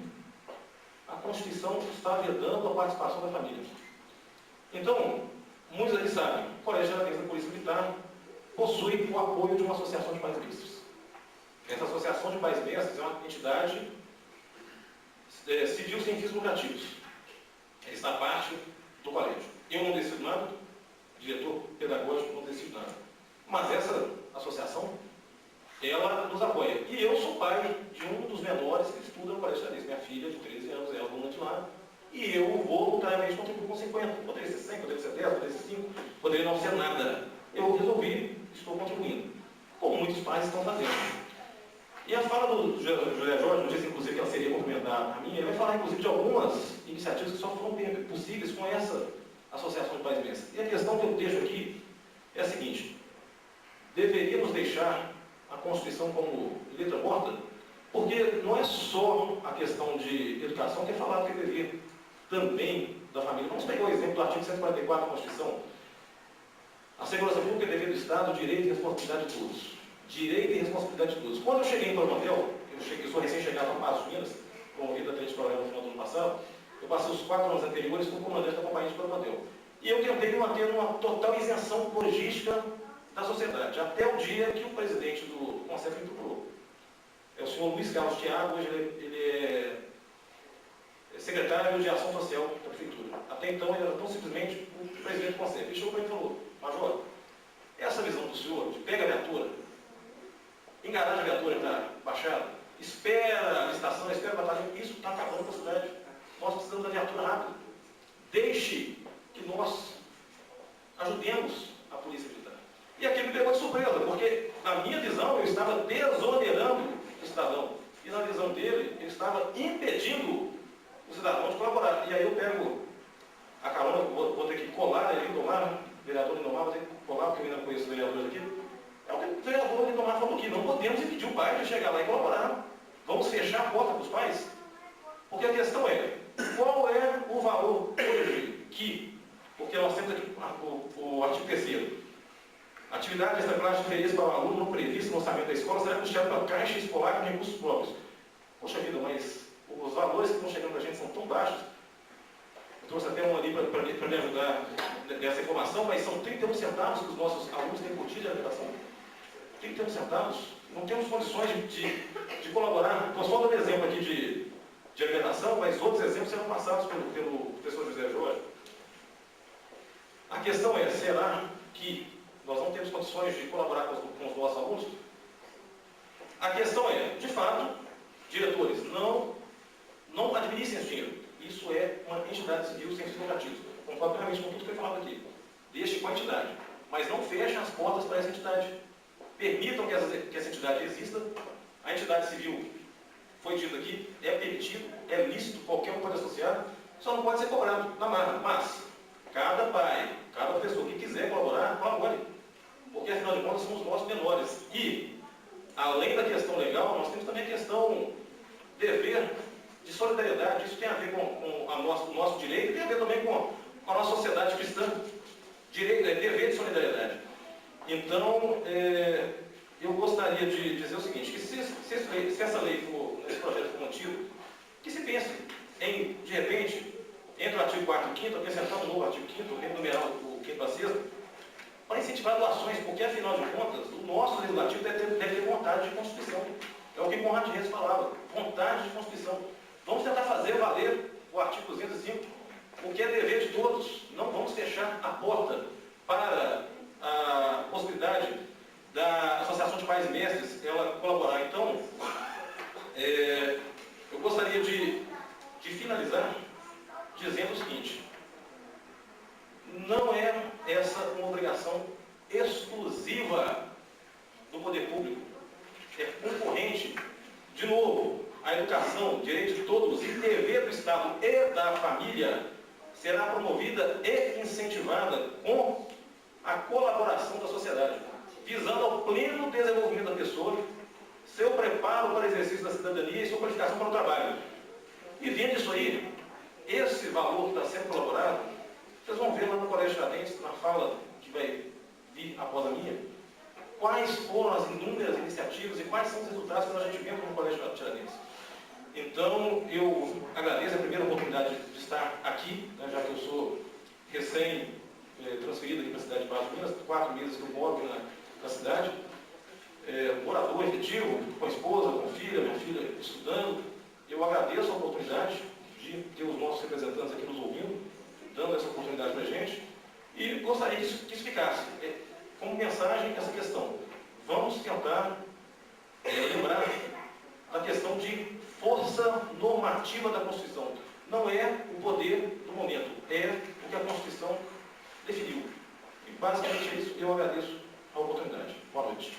a Constituição está vedando a participação da família. Então, muitos aqui sabem, o Colégio Geradinense da Polícia Militar possui o apoio de uma associação de pais mestres. Essa associação de pais mestres é uma entidade civil sem fins lucrativos. Ele está parte do colégio. Eu não decido nada, diretor pedagógico não decido nada. Mas essa associação, ela nos apoia. E eu sou pai de um dos menores que estuda no Colégio Geradinense. Minha filha, de 13 anos, é aluna de lá. E eu vou voluntariamente contribuir com 50. Poderia ser 100, poderia ser 10, poderia ser 5, poderia não ser nada. Eu resolvi, estou contribuindo. Como muitos pais estão fazendo. E a fala do José Jorge, não disse inclusive que ela seria complementar a minha, ele vai falar inclusive de algumas iniciativas que só foram possíveis com essa associação de pais mestres. E a questão que eu deixo aqui é a seguinte: deveríamos deixar a Constituição como letra morta, porque não é só a questão de educação que é falado que é dever também da família. Vamos pegar o exemplo do artigo 144 da Constituição. A segurança pública é dever do Estado, direito e responsabilidade de todos. Direito e responsabilidade de todos. Quando eu cheguei em Coromantel, eu sou recém-chegado a Passo de Minas, promovido a Tenente Coronel no final do ano passado, eu passei os 4 anos anteriores como comandante da Companhia de Coromantel. E eu tentei me manter numa total isenção logística da sociedade, até o dia que o presidente do Conselho me procurou. É o senhor Luiz Carlos Thiago, hoje ele é secretário de Ação Social da Prefeitura. Até então ele era tão simplesmente o presidente do Conselho. Ele chegou para mim e falou: Major, essa visão do senhor de pega a viatura, engaraja a viatura na baixada, espera a licitação, espera a batalha, isso está acabando com a cidade. Nós precisamos da viatura rápida. Deixe que nós ajudemos a Polícia Militar. E aquilo me pegou de surpresa, porque na minha visão eu estava desonerando o cidadão. E na visão dele, ele estava impedindo o cidadão de colaborar. E aí eu pego a carona, vou ter que colar ali, Lindomar, vereador Lindomar, vou ter que colar, porque eu ainda não conheço os vereadores aqui. É o que o vereador Lindomar falou aqui: não podemos impedir o pai de chegar lá e colaborar. Vamos fechar a porta para os pais? Porque a questão é, qual é o valor hoje que, porque nós temos aqui o artigo 3º, atividade desta classe de interesse para o aluno não previsto no orçamento da escola será custeada pela Caixa Escolar com recursos próprios. Poxa vida, mas os valores que estão chegando para a gente são tão baixos. Eu trouxe até um ali para me ajudar nessa informação, mas são 31 centavos que os nossos alunos têm por dia de alimentação. 31 centavos. Não temos condições de colaborar. Estou só dando exemplo aqui de alimentação, mas outros exemplos serão passados pelo professor José Jorge. A questão é, será que nós não temos condições de colaborar com os nossos alunos? A questão é, de fato, diretores, não administrem esse dinheiro. Isso é uma entidade civil sem fins lucrativos. Concordo plenamente com tudo que foi falado aqui. Deixe com a entidade, mas não fechem as portas para essa entidade. Permitam que essa entidade exista. A entidade civil, foi dito aqui, é permitido, é lícito, qualquer um pode associar, só não pode ser cobrado na marra. Mas, cada pai, cada pessoa que quiser colaborar, colabore. porque afinal de contas são os nossos menores. E, além da questão legal, nós temos também a questão dever de solidariedade. Isso tem a ver com o nosso direito e tem a ver também com a nossa sociedade cristã. Direito é dever de solidariedade. Então, eu gostaria de dizer o seguinte, que se essa lei for, esse projeto for mantido, que se pense em, de repente, entre o artigo 4º e 5º, acrescentar um novo artigo 5º, renumerar o 5º a 6º, para incentivar doações, porque, afinal de contas, o nosso legislativo deve ter vontade de Constituição. É o que Conrad Reis falava, vontade de Constituição. Vamos tentar fazer valer o artigo 205, o que é dever de todos. Não vamos fechar a porta para a possibilidade da Associação de Pais e Mestres ela colaborar. Então, eu gostaria de finalizar dizendo o seguinte: não é essa uma obrigação exclusiva do poder público, é concorrente. De novo, a educação, direito de todos e dever do Estado e da família será promovida e incentivada com a colaboração da sociedade, visando ao pleno desenvolvimento da pessoa, seu preparo para o exercício da cidadania e sua qualificação para o trabalho. E vendo isso aí, esse valor que está sendo colaborado, vocês vão ver lá no Colégio Tiradentes, na fala que vai vir após a minha, quais foram as inúmeras iniciativas e quais são os resultados que a gente viu no Colégio Tiradentes. Então, eu agradeço a primeira oportunidade de estar aqui, né, já que eu sou recém-transferido aqui para a cidade de Patos de Minas, 4 meses que eu moro aqui na cidade, morador efetivo, com a esposa, com a filha, minha filha estudando. Eu agradeço a oportunidade de ter os nossos representantes aqui nos ouvindo, dando essa oportunidade para a gente, e gostaria que isso ficasse como mensagem essa questão. Vamos tentar lembrar da questão de força normativa da Constituição. Não é o poder do momento, é o que a Constituição definiu. E basicamente é isso. Eu agradeço a oportunidade. Boa noite.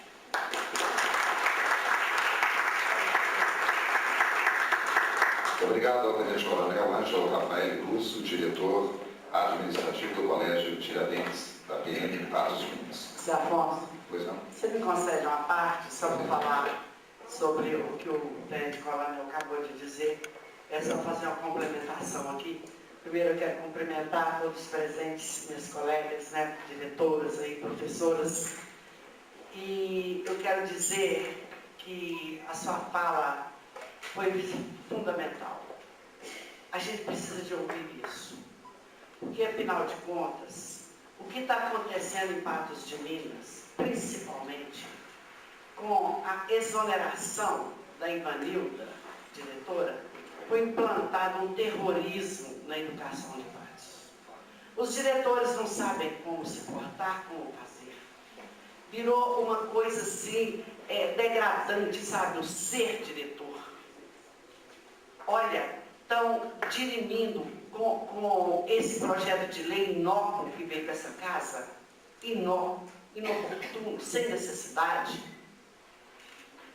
Obrigado ao tenente-coronel Ângelo Rafael Russo, diretor administrativo do Colégio Tiradentes da PM Patos de Minas. Zé Afonso, Pois não? você me concede uma parte só para falar sobre o que o tenente-coronel acabou de dizer? É só fazer uma complementação aqui. Primeiro eu quero cumprimentar todos os presentes, minhas colegas, né, diretoras e professoras. E eu quero dizer que a sua fala foi fundamental. A gente precisa de ouvir isso. Porque, afinal de contas, o que está acontecendo em Patos de Minas, principalmente com a exoneração da Ivanilda, diretora, foi implantado um terrorismo na educação de Patos. Os diretores não sabem como se portar, como fazer. Virou uma coisa assim, degradante, sabe, o ser diretor. Olha, estão dirimindo com esse projeto de lei inócuo que veio para essa casa, inoportuno, sem necessidade.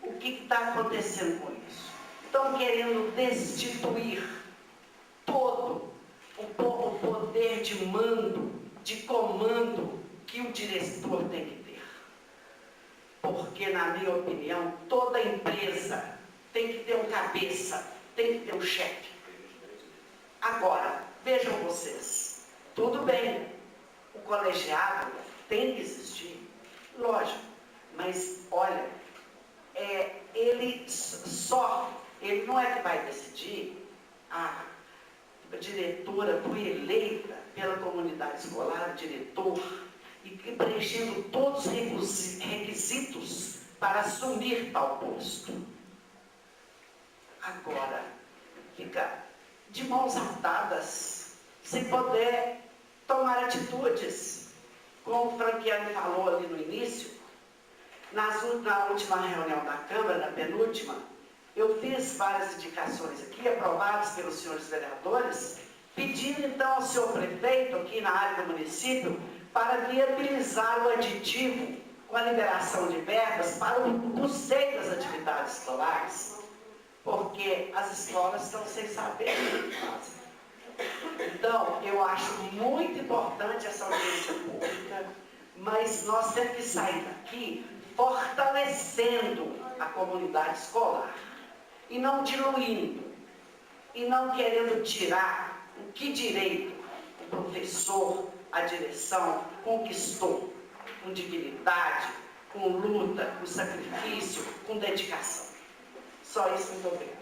O que está acontecendo com isso? Estão querendo destituir todo o poder de mando, de comando que o diretor tem que ter. Porque, na minha opinião, toda empresa tem que ter um cabeça, tem que ter um chefe. Agora, vejam vocês, tudo bem, o colegiado tem que existir, lógico, mas olha, ele não é que vai decidir. A diretora foi eleita pela comunidade escolar, diretor, e preenchendo todos os requisitos para assumir tal posto. Agora, fica de mãos atadas, sem poder tomar atitudes. Como o Franchiani falou ali no início, na última reunião da Câmara, na penúltima, eu fiz várias indicações aqui, aprovadas pelos senhores vereadores, pedindo então ao senhor prefeito, aqui na área do município, para viabilizar o aditivo com a liberação de verbas para o custeio das atividades escolares, porque as escolas estão sem saber o que fazem. Então, eu acho muito importante essa audiência pública, mas nós temos que sair daqui fortalecendo a comunidade escolar e não diluindo, e não querendo tirar o que direito o professor, a direção conquistou, com dignidade, com luta, com sacrifício, com dedicação. Só isso, muito obrigada.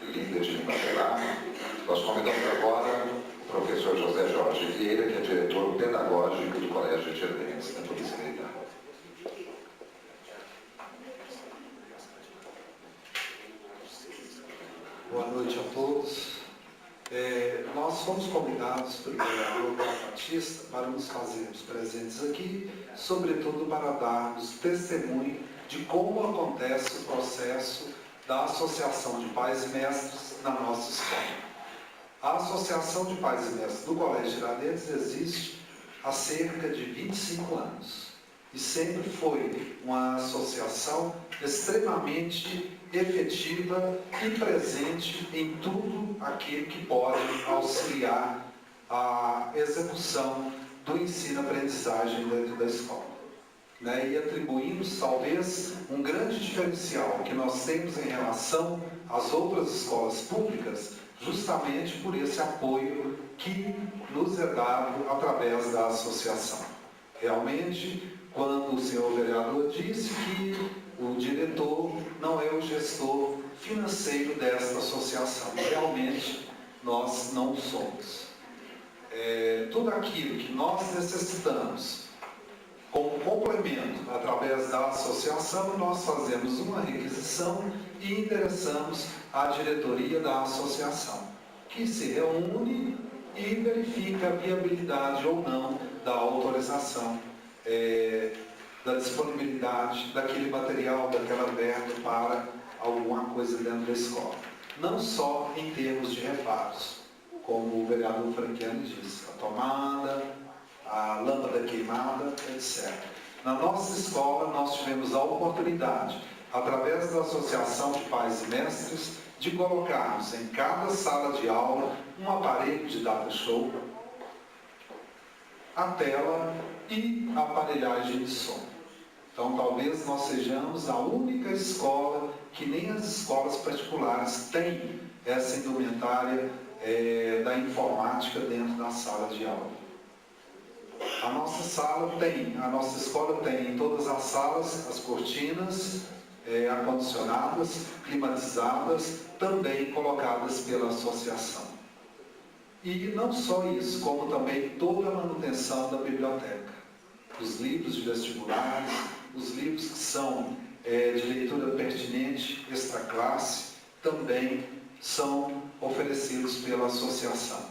Linda de Ibaterá. Nós convidamos agora o professor José Jorge Vieira, que é diretor pedagógico do Colégio de Tiradentes, da Polícia Militar. Boa noite a todos. Nós fomos convidados pelo vereador Batista para nos fazermos presentes aqui, sobretudo para darmos testemunho de como acontece o processo da Associação de Pais e Mestres na nossa escola. A Associação de Pais e Mestres do Colégio Tiradentes existe há cerca de 25 anos e sempre foi uma associação extremamente efetiva e presente em tudo aquilo que pode auxiliar a execução do ensino-aprendizagem dentro da escola. E atribuímos, talvez, um grande diferencial que nós temos em relação às outras escolas públicas, justamente por esse apoio que nos é dado através da associação. Realmente, quando o senhor vereador disse que o diretor não é o gestor financeiro desta associação, realmente nós não somos. Tudo aquilo que nós necessitamos como complemento através da associação, nós fazemos uma requisição e endereçamos à diretoria da associação, que se reúne e verifica a viabilidade ou não da autorização, da disponibilidade daquele material, daquela verba para alguma coisa dentro da escola. Não só em termos de reparos, como o vereador Franquiano disse, a tomada, a lâmpada queimada, etc. Na nossa escola, nós tivemos a oportunidade, através da Associação de Pais e Mestres, de colocarmos em cada sala de aula um aparelho de data show, a tela e a aparelhagem de som. Então, talvez nós sejamos a única escola que nem as escolas particulares têm essa indumentária da informática dentro da sala de aula. A nossa escola tem em todas as salas as cortinas ar-condicionadas, climatizadas, também colocadas pela associação. E não só isso, como também toda a manutenção da biblioteca. Os livros de vestibulares, os livros que são de leitura pertinente, extra classe, também são oferecidos pela associação.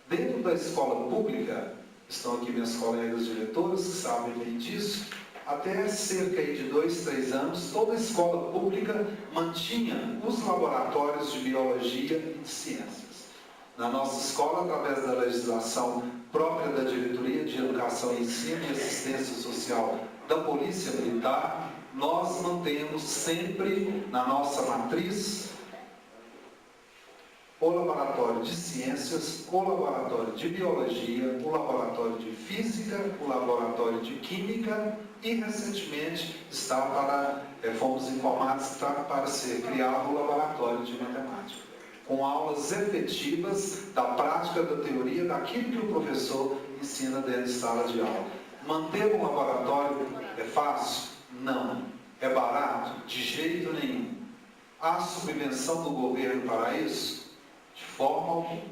Dentro da escola pública, estão aqui minhas colegas diretoras que sabem bem disso, até cerca de 2, 3 anos, toda a escola pública mantinha os laboratórios de biologia e de ciências. Na nossa escola, através da legislação própria da Diretoria de Educação, Ensino e Assistência Social da Polícia Militar, nós mantemos sempre na nossa matriz o laboratório de ciências, o laboratório de biologia, o laboratório de física, o laboratório de química e, recentemente, fomos informados que está para ser criado o laboratório de matemática, com aulas efetivas da prática da teoria, daquilo que o professor ensina dentro de sala de aula. Manter um laboratório é fácil? Não. É barato? De jeito nenhum. Há subvenção do governo para isso? De forma alguma.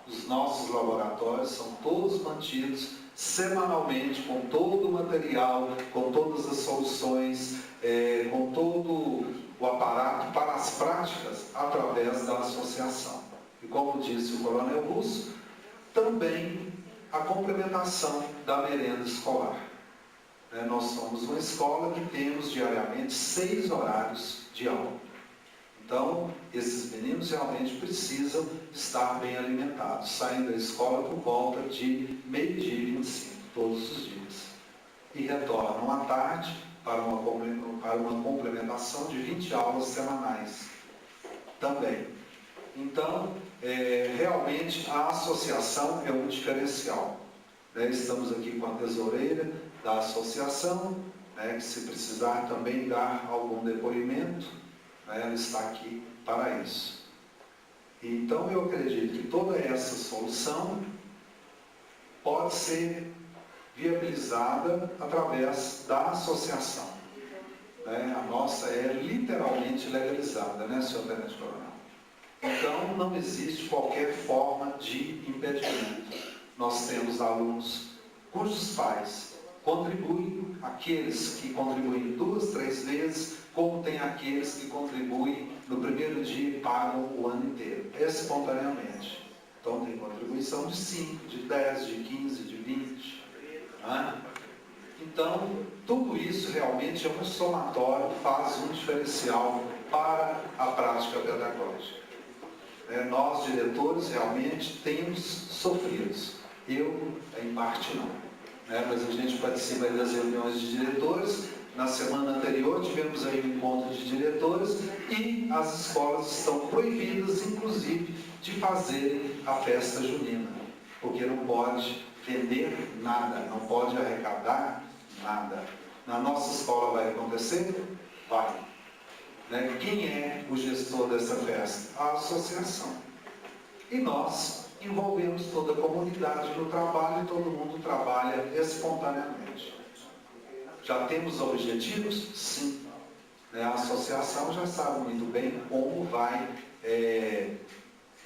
Os nossos laboratórios são todos mantidos semanalmente, com todo o material, com todas as soluções, com todo o aparato para as práticas através da associação. E como disse o coronel Russo, também a complementação da merenda escolar. Nós somos uma escola que temos diariamente 6 horários de aula. Então, esses meninos realmente precisam estar bem alimentados, saem da escola por volta de 12:25, todos os dias. E retornam à tarde para uma complementação de 20 aulas semanais também. Então, realmente, a associação é um diferencial. Né? Estamos aqui com a tesoureira da associação, né, que se precisar também dar algum depoimento, né, ela está aqui para isso. Então eu acredito que toda essa solução pode ser viabilizada através da associação. Né? A nossa é literalmente legalizada, né, senhor Tenente Coronel? Então não existe qualquer forma de impedimento. Nós temos alunos cujos pais contribuem, aqueles que contribuem 2, 3 vezes, como tem aqueles que contribuem no primeiro dia e pagam o ano inteiro, espontaneamente. Então tem contribuição de 5, de 10, de 15, de 20. Né? Então, tudo isso realmente é um somatório, faz um diferencial para a prática pedagógica. Nós, diretores, realmente temos sofrido. Eu, em parte, não. Mas a gente participa das reuniões de diretores. Na semana anterior tivemos aí um encontro de diretores e as escolas estão proibidas, inclusive, de fazerem a festa junina, porque não pode vender nada, não pode arrecadar nada. Na nossa escola vai acontecer? Vai. Quem é o gestor dessa festa? A associação. E nós envolvemos toda a comunidade no trabalho e todo mundo trabalha espontaneamente. Já temos objetivos? Sim. A associação já sabe muito bem como vai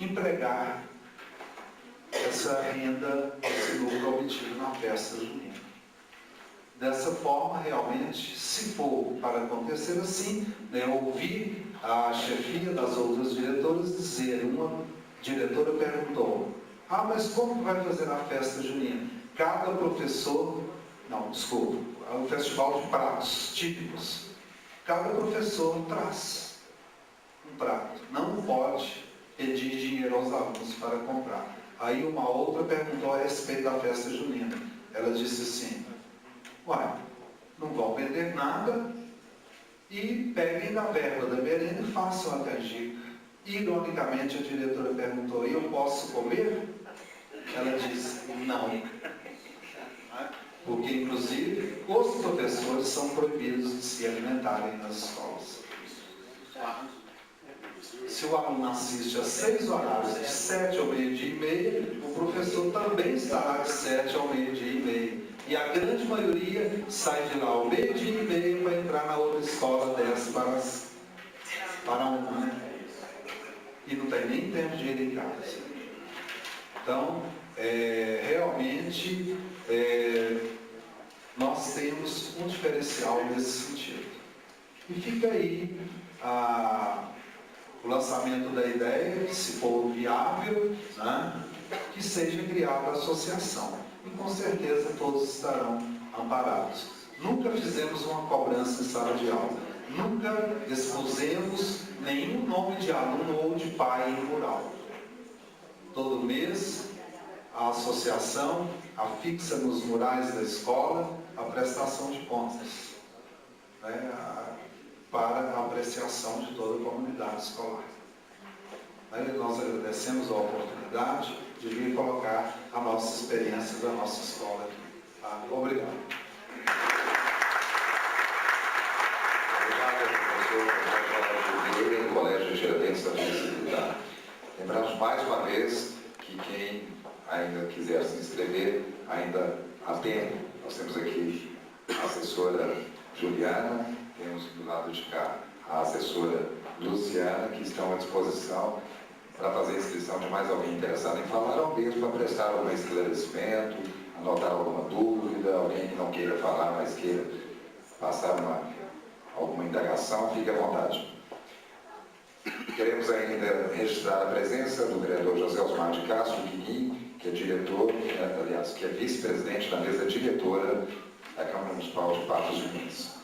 empregar essa renda, esse lucro obtido na festa junina. Dessa forma, realmente, se for para acontecer assim, ouvir a chefia das outras diretoras dizer, uma diretora perguntou, mas como vai fazer a festa junina? Cada professor, o festival de pratos típicos, cada professor traz um prato, não pode pedir dinheiro aos alunos para comprar. Aí uma outra perguntou a respeito da festa junina, ela disse assim, não vão vender nada e peguem da verba da merenda e façam a canjica. Ironicamente, a diretora perguntou, eu posso comer? Ela disse, não. Porque, inclusive, os professores são proibidos de se alimentarem nas escolas. Se o aluno assiste a 6 horários, de 7 ao meio-dia e meio, o professor também estará de 7 ao meio-dia e meio. E a grande maioria sai de lá ao meio-dia e meio para entrar na outra escola 10 para 1. E não tem nem tempo de ir em casa. Então, realmente, nós temos um diferencial nesse sentido. E fica aí o lançamento da ideia, se for viável, que seja criada a associação. E com certeza todos estarão amparados. Nunca fizemos uma cobrança em sala de aula. Nunca expusemos nenhum nome de aluno ou de pai em mural. Todo mês, a associação afixa nos murais da escola a prestação de contas, para a apreciação de toda a comunidade escolar. Nós agradecemos a oportunidade de vir colocar a nossa experiência da nossa escola aqui. Obrigado. Obrigado, professor Colégio Tiradentes da Polícia Militar. Lembramos mais uma vez que quem ainda quiser se inscrever, ainda há tempo. Nós temos aqui a assessora Juliana, temos do lado de cá a assessora Luciana, que estão à disposição para fazer a inscrição de mais alguém interessado em falar, ou mesmo para prestar algum esclarecimento, anotar alguma dúvida, alguém que não queira falar, mas queira passar alguma indagação, fique à vontade. Queremos ainda registrar a presença do vereador José Osmar de Castro Quinim, que é diretor, que é vice-presidente da mesa diretora da Câmara Municipal de Patos de Minas.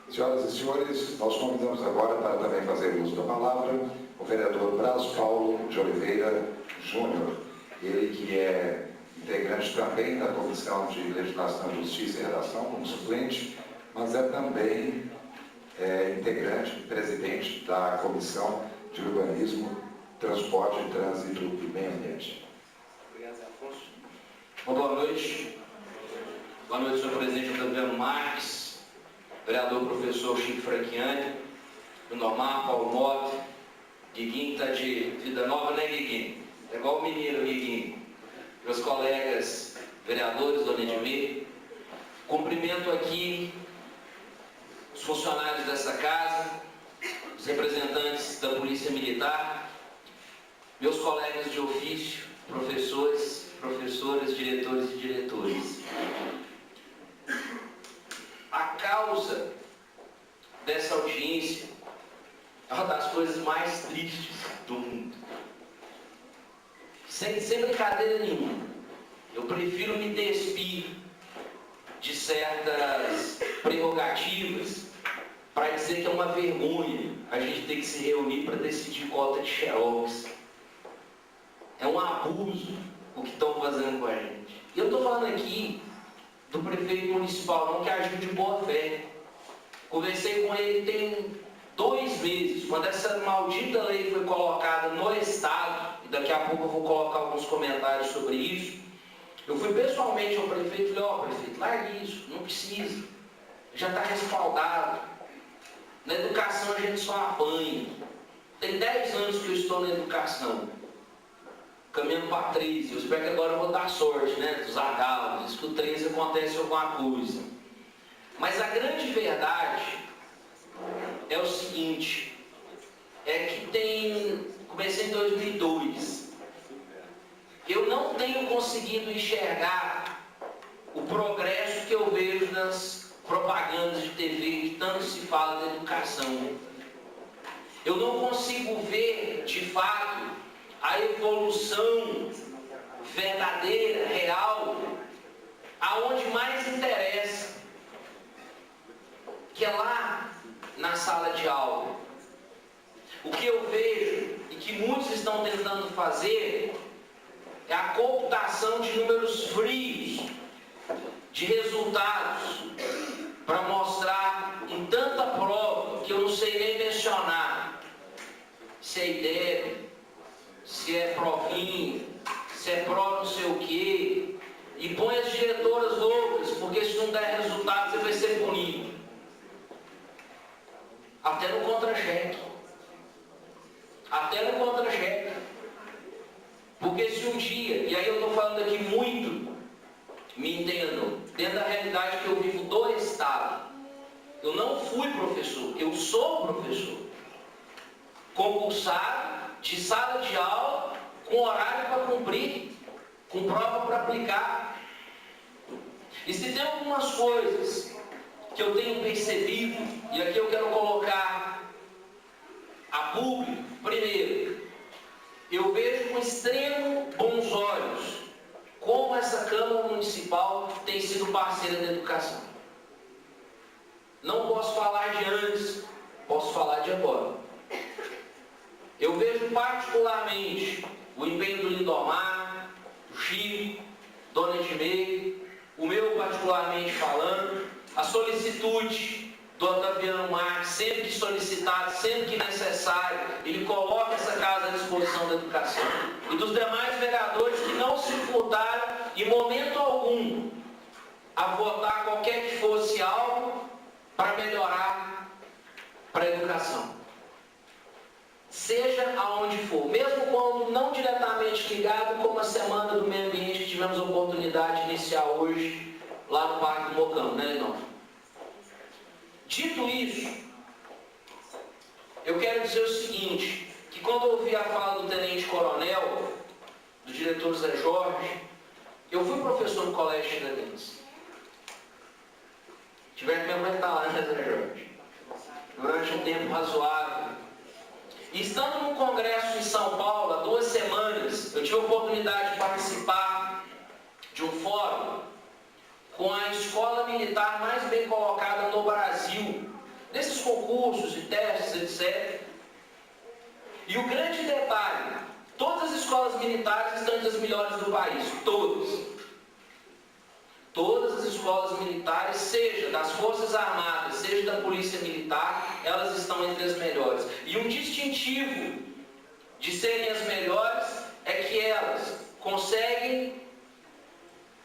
Senhoras e senhores, nós convidamos agora para também fazer uso da palavra o vereador Braz Paulo de Oliveira Júnior, ele que é integrante também da Comissão de Legislação, Justiça e Redação, como suplente, mas é também integrante, presidente da Comissão de Urbanismo Transporte, Trânsito e Meio Ambiente. Obrigado, Zé Afonso. Boa noite. Boa noite, senhor presidente Adriano Marques, vereador professor Chico Franchiani, Lindomar, Paulo Mota, Guiguinho, que está de vida nova, né, Guiguinho? É igual o menino, Guiguinho. Meus colegas vereadores, dona Edmir, cumprimento aqui os funcionários dessa casa, os representantes da Polícia Militar, meus colegas de ofício, professores, professoras, diretores e diretores. A causa dessa audiência é uma das coisas mais tristes do mundo. Sem brincadeira nenhuma. Eu prefiro me despir de certas prerrogativas para dizer que é uma vergonha a gente ter que se reunir para decidir cota de xerox. É um abuso o que estão fazendo com a gente. E eu estou falando aqui do prefeito municipal, não, que agiu de boa fé. Conversei com ele tem 2 meses, quando essa maldita lei foi colocada no Estado, e daqui a pouco eu vou colocar alguns comentários sobre isso. Eu fui pessoalmente ao prefeito e falei, ó, prefeito, largue isso, não precisa, já está respaldado. Na educação a gente só apanha. Tem 10 anos que eu estou na educação, caminhando para 13, eu espero que agora eu vou dar sorte, né, dos agalos, diz que o 13 acontece alguma coisa. Mas a grande verdade é o seguinte, é que comecei em 2002, eu não tenho conseguido enxergar o progresso que eu vejo nas propagandas de TV que tanto se fala da educação. Eu não consigo ver, de fato, a evolução verdadeira, real, aonde mais interessa, que é lá na sala de aula. O que eu vejo e que muitos estão tentando fazer é a computação de números frios, de resultados, para mostrar em tanta prova que eu não sei nem mencionar se é IDEB, se é provinha, se é pró não sei o quê, e põe as diretoras loucas, porque se não der resultado você vai ser punido. Até no contra-cheque. Até no contra-cheque. Porque se um dia, e aí eu estou falando aqui muito, me entendam, dentro da realidade que eu vivo do Estado, eu não fui professor, eu sou professor, concursado, de sala de aula, com horário para cumprir, com prova para aplicar. E se tem algumas coisas que eu tenho percebido, e aqui eu quero colocar a público, primeiro, eu vejo com extremo bons olhos como essa Câmara Municipal tem sido parceira da educação. Não posso falar de antes, posso falar de agora. Eu vejo particularmente o empenho do Lindomar, do Chico, Dona Edmir, o meu particularmente falando, a solicitude do Otaviano Marques, sempre que solicitado, sempre que necessário, ele coloca essa casa à disposição da educação. E dos demais vereadores que não se furtaram em momento algum a votar qualquer que fosse algo para melhorar para a educação. Seja aonde for, mesmo quando não diretamente ligado, como a Semana do Meio Ambiente que tivemos a oportunidade de iniciar hoje lá no Parque do Mocão, né, Lindomar? Dito isso, eu quero dizer o seguinte, que quando eu ouvi a fala do Tenente Coronel, do diretor Zé Jorge, eu fui professor no Colégio Tiradentes. Tiver que me aguentar lá, né, Zé Jorge? Durante um tempo razoável. E estando num congresso em São Paulo, há 2 semanas, eu tive a oportunidade de participar de um fórum com a escola militar mais bem colocada no Brasil, nesses concursos e testes, etc. E o grande detalhe, todas as escolas militares estão entre as melhores do país, todas. Todas as escolas militares, seja das Forças Armadas, seja da Polícia Militar, elas estão entre as melhores. E um distintivo de serem as melhores é que elas conseguem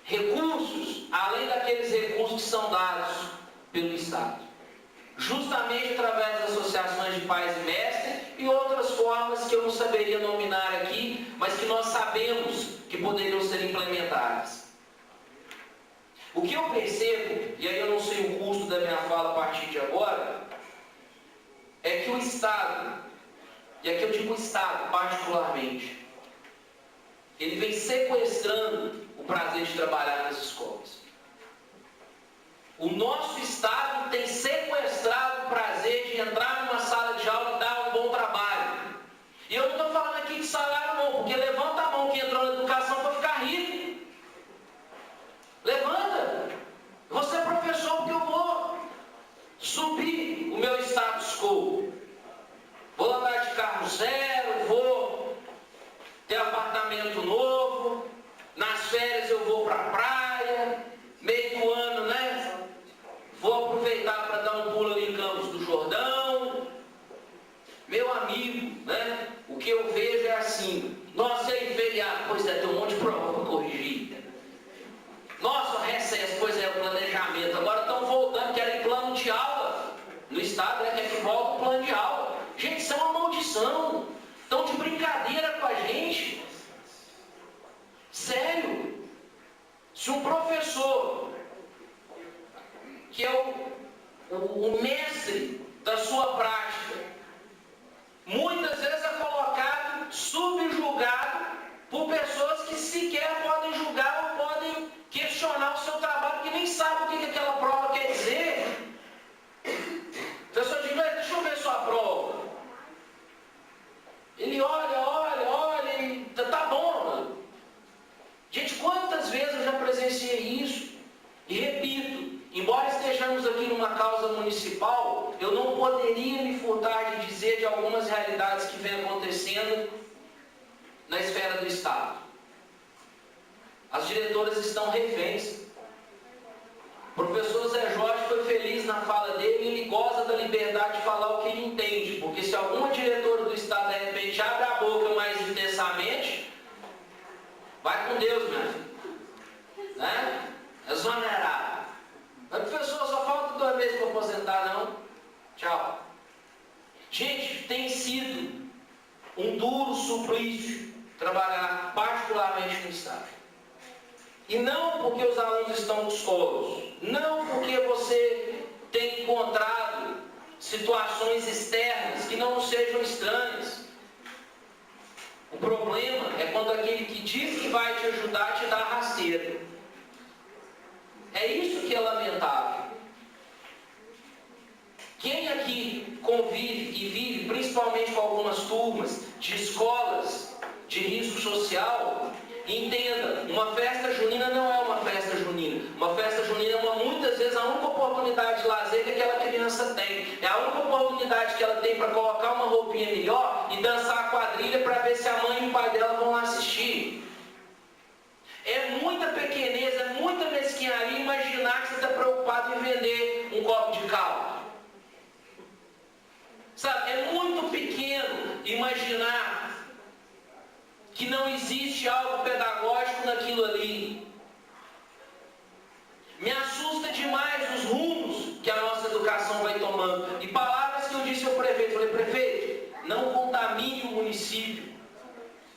recursos, além daqueles recursos que são dados pelo Estado. Justamente através das associações de pais e mestres e outras formas que eu não saberia nominar aqui, mas que nós sabemos que poderiam ser implementadas. O que eu percebo, e aí eu não sei o custo da minha fala a partir de agora, é que o Estado, e aqui eu digo o Estado particularmente, ele vem sequestrando o prazer de trabalhar nas escolas. O nosso Estado tem sequestrado o prazer de entrar numa sala de aula e dar um bom trabalho. E eu não estou falando aqui de salário não, porque levanta a mão que entrou na educação para ficar rico. Levanta. Eu vou ser professor porque eu vou subir o meu status quo. Vou andar de carro zero, vou ter apartamento novo, nas férias eu vou para a praia, meio do ano, né? Vou aproveitar para dar um pulo ali em Campos do Jordão. Meu amigo, né? O que eu vejo é assim, nossa, e aí feriado, pois é, tem um monte de prova para corrigir. Nossa, recesso, pois é, o planejamento. Agora estão voltando, querem plano de aula. No Estado, né? Quer que volta o plano de aula. Gente, isso é uma maldição. Estão de brincadeira com a gente. Sério. Se um professor, que é o mestre da sua prática, muitas vezes é colocado, subjugado por pessoas que sequer podem julgar ou podem questionar o seu trabalho, porque nem sabem o que aquela prova quer dizer. A pessoa diz, deixa eu ver sua prova. Ele olha e tá bom. Gente, quantas vezes eu já presenciei isso? E repito, embora estejamos aqui numa causa municipal, eu não poderia me furtar de dizer de algumas realidades que vêm acontecendo na esfera do Estado. As diretoras estão reféns. O professor Zé Jorge foi feliz na fala dele e ele goza da liberdade de falar o que ele entende, porque se alguma diretora do Estado de repente abre a boca mais intensamente, vai com Deus, meu filho. Né? É exonerado. Mas professor, só falta 2 meses para aposentar, não? Tchau. Gente, tem sido um duro suplício trabalhar particularmente no Estado. E não porque os alunos estão tolos, não porque você tem encontrado situações externas que não sejam estranhas. O problema é quando aquele que diz que vai te ajudar te dá rasteira. É isso que é lamentável. Quem aqui convive e vive, principalmente com algumas turmas de escolas de risco social, entenda, uma festa junina não é uma festa junina. Uma festa junina é muitas vezes a única oportunidade de lazer que aquela criança tem. É a única oportunidade que ela tem para colocar uma roupinha melhor e dançar a quadrilha para ver se a mãe e o pai dela vão lá assistir. É muita pequenez, é muita mesquinharia imaginar que você está preocupado em vender um copo de caldo. Sabe, é muito pequeno imaginar que não existe algo pedagógico naquilo ali. Me assusta demais os rumos que a nossa educação vai tomando. E palavras que eu disse ao prefeito, falei, prefeito, não contamine o município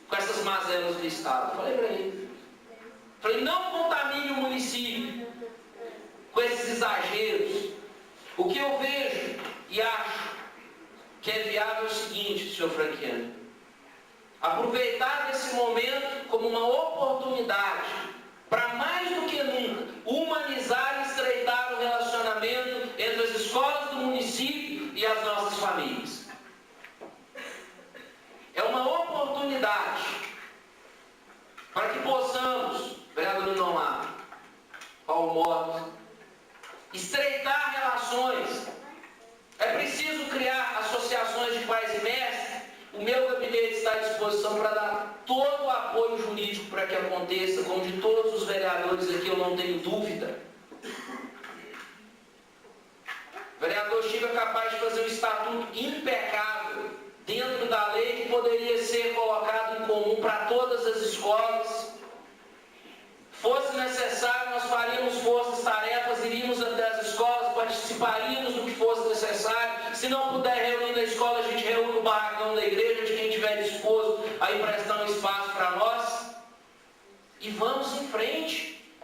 com essas mazelas do Estado. Falei para ele. Falei, não contamine o município com esses exageros. O que eu vejo e acho que é viável é o seguinte, senhor Franquiano. Aproveitar esse momento como uma oportunidade para mais do que nunca humanizar e estreitar o relacionamento entre as escolas do município e as nossas famílias. É uma oportunidade para que possamos, vereador Lindomar, Paulo Mota, estreitar relações. É preciso criar associações de pais e mestres. O meu gabinete está à disposição para dar todo o apoio jurídico para que aconteça, como de todos os vereadores aqui, eu não tenho dúvida. O vereador Chico é capaz de fazer um estatuto impecável, dentro da lei, que poderia ser para todas as escolas. Fosse necessário, nós faríamos forças-tarefas, iríamos até as escolas, participaríamos do que fosse necessário. Se não puder reunir na escola, a gente reúne no barracão da igreja, de quem estiver disposto a emprestar um espaço para nós. E vamos em frente.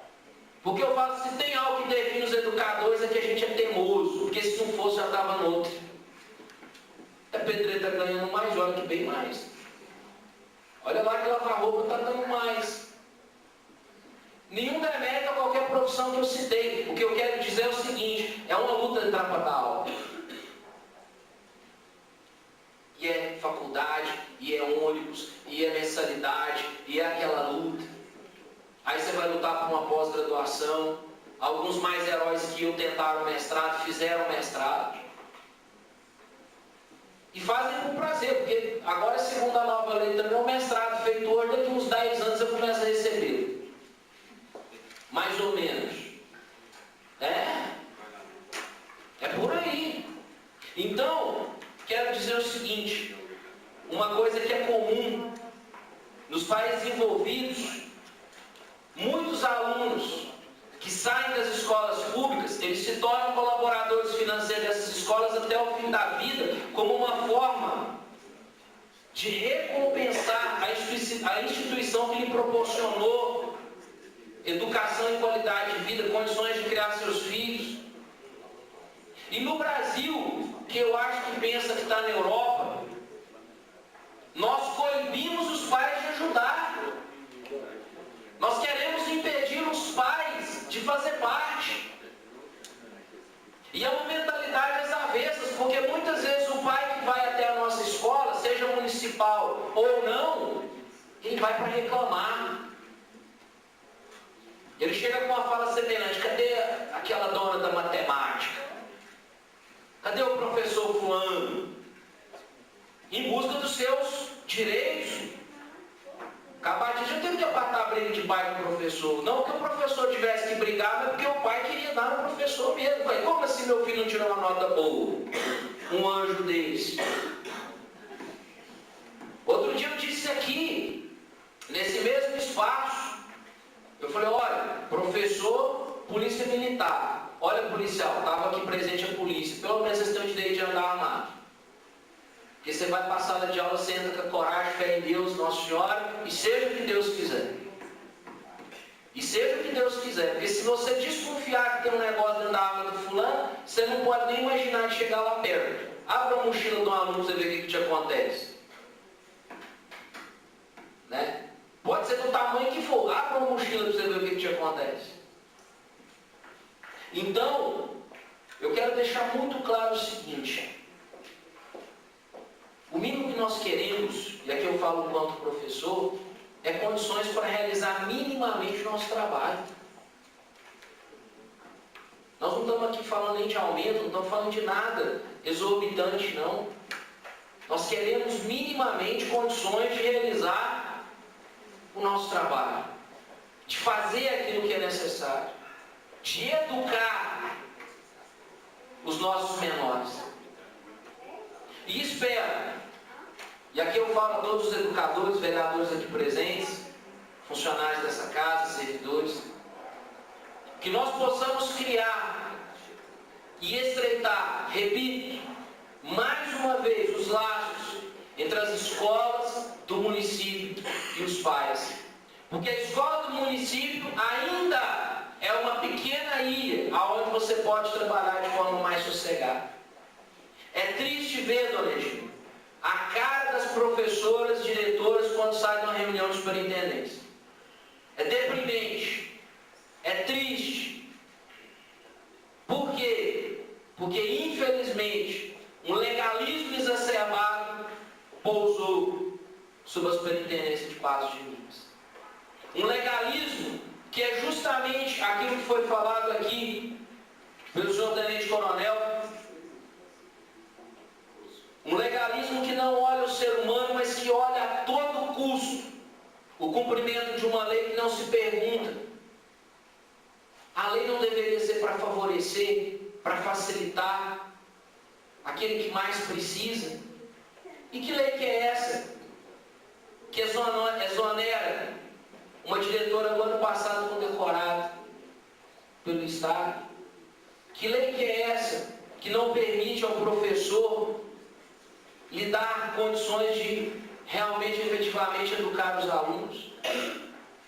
Porque eu falo, se tem algo que define os educadores é que a gente é teimoso. Porque se não fosse, já estava no outro. A pedreira está ganhando mais, olha que bem mais. Olha lá que lavar roupa está dando mais. Nenhum demérito a qualquer profissão que eu citei. O que eu quero dizer é o seguinte, é uma luta entrar para dar aula. E é faculdade, e é ônibus, e é mensalidade, e é aquela luta. Aí você vai lutar por uma pós-graduação. Alguns mais heróis que eu tentaram mestrado, fizeram mestrado. E fazem com prazer, porque agora, segundo a nova lei também, o mestrado feito hoje, daqui uns 10 anos eu começo a receber. Mais ou menos. É por aí. Então, quero dizer o seguinte, uma coisa que é comum nos países envolvidos, muitos alunos que saem das escolas públicas, eles se tornam colaboradores financeiros dessas escolas até o fim da vida, como uma forma de recompensar a instituição que lhe proporcionou educação e qualidade de vida, condições de criar seus filhos. E no Brasil, que eu acho que pensa que está na Europa, nós coibimos os pais de ajudar. Nós queremos impedir os pais de fazer parte. E é uma mentalidade às avessas, porque muitas vezes o pai que vai até a nossa escola, seja municipal ou não, ele vai para reclamar. Ele chega com uma fala semelhante, cadê aquela dona da matemática? Cadê o professor fulano? Em busca dos seus direitos. Acabar de já teve que apatar a briga de pai com o professor. Não que o professor tivesse que brigar, mas porque o pai queria dar no professor mesmo. Falei, como assim meu filho não tirou uma nota boa? Um anjo desse. Outro dia eu disse aqui, nesse mesmo espaço, eu falei, olha, professor, polícia militar. Olha, policial, estava aqui presente a polícia. Pelo menos vocês têm o direito de andar armado. Porque você vai para a sala de aula, você entra com coragem, fé em Deus, Nossa Senhora, e seja o que Deus quiser. E seja o que Deus quiser. Porque se você desconfiar que tem um negócio dentro da arma do fulano, você não pode nem imaginar de chegar lá perto. Abra a mochila de um aluno para você ver o que te acontece. Né? Pode ser do tamanho que for. Abra uma mochila para você ver o que te acontece. Então, eu quero deixar muito claro o seguinte. O mínimo que nós queremos, e aqui eu falo enquanto professor, é condições para realizar minimamente o nosso trabalho. Nós não estamos aqui falando nem de aumento, não estamos falando de nada exorbitante, não. Nós queremos minimamente condições de realizar o nosso trabalho, de fazer aquilo que é necessário, de educar os nossos menores. E espero, e aqui eu falo a todos os educadores, vereadores aqui presentes, funcionários dessa casa, servidores, que nós possamos criar e estreitar, repito, mais uma vez os laços entre as escolas do município e os pais. Porque a escola do município ainda é uma pequena ilha onde você pode trabalhar de forma mais sossegada. É triste ver, dona Egina, a cara das professoras, diretoras quando saem de uma reunião de superintendência. É deprimente. É triste. Por quê? Porque, infelizmente, um legalismo exacerbado pousou sobre a superintendência de Patos de Minas. Um legalismo que é justamente aquilo que foi falado aqui pelo senhor tenente coronel. Um legalismo que não olha o ser humano, mas que olha a todo custo o cumprimento de uma lei que não se pergunta. A lei não deveria ser para favorecer, para facilitar aquele que mais precisa. E que lei que é essa? Que é diretora do ano passado condecorada pelo Estado. Que lei que é essa que não permite ao professor lhe dar condições de realmente, efetivamente educar os alunos?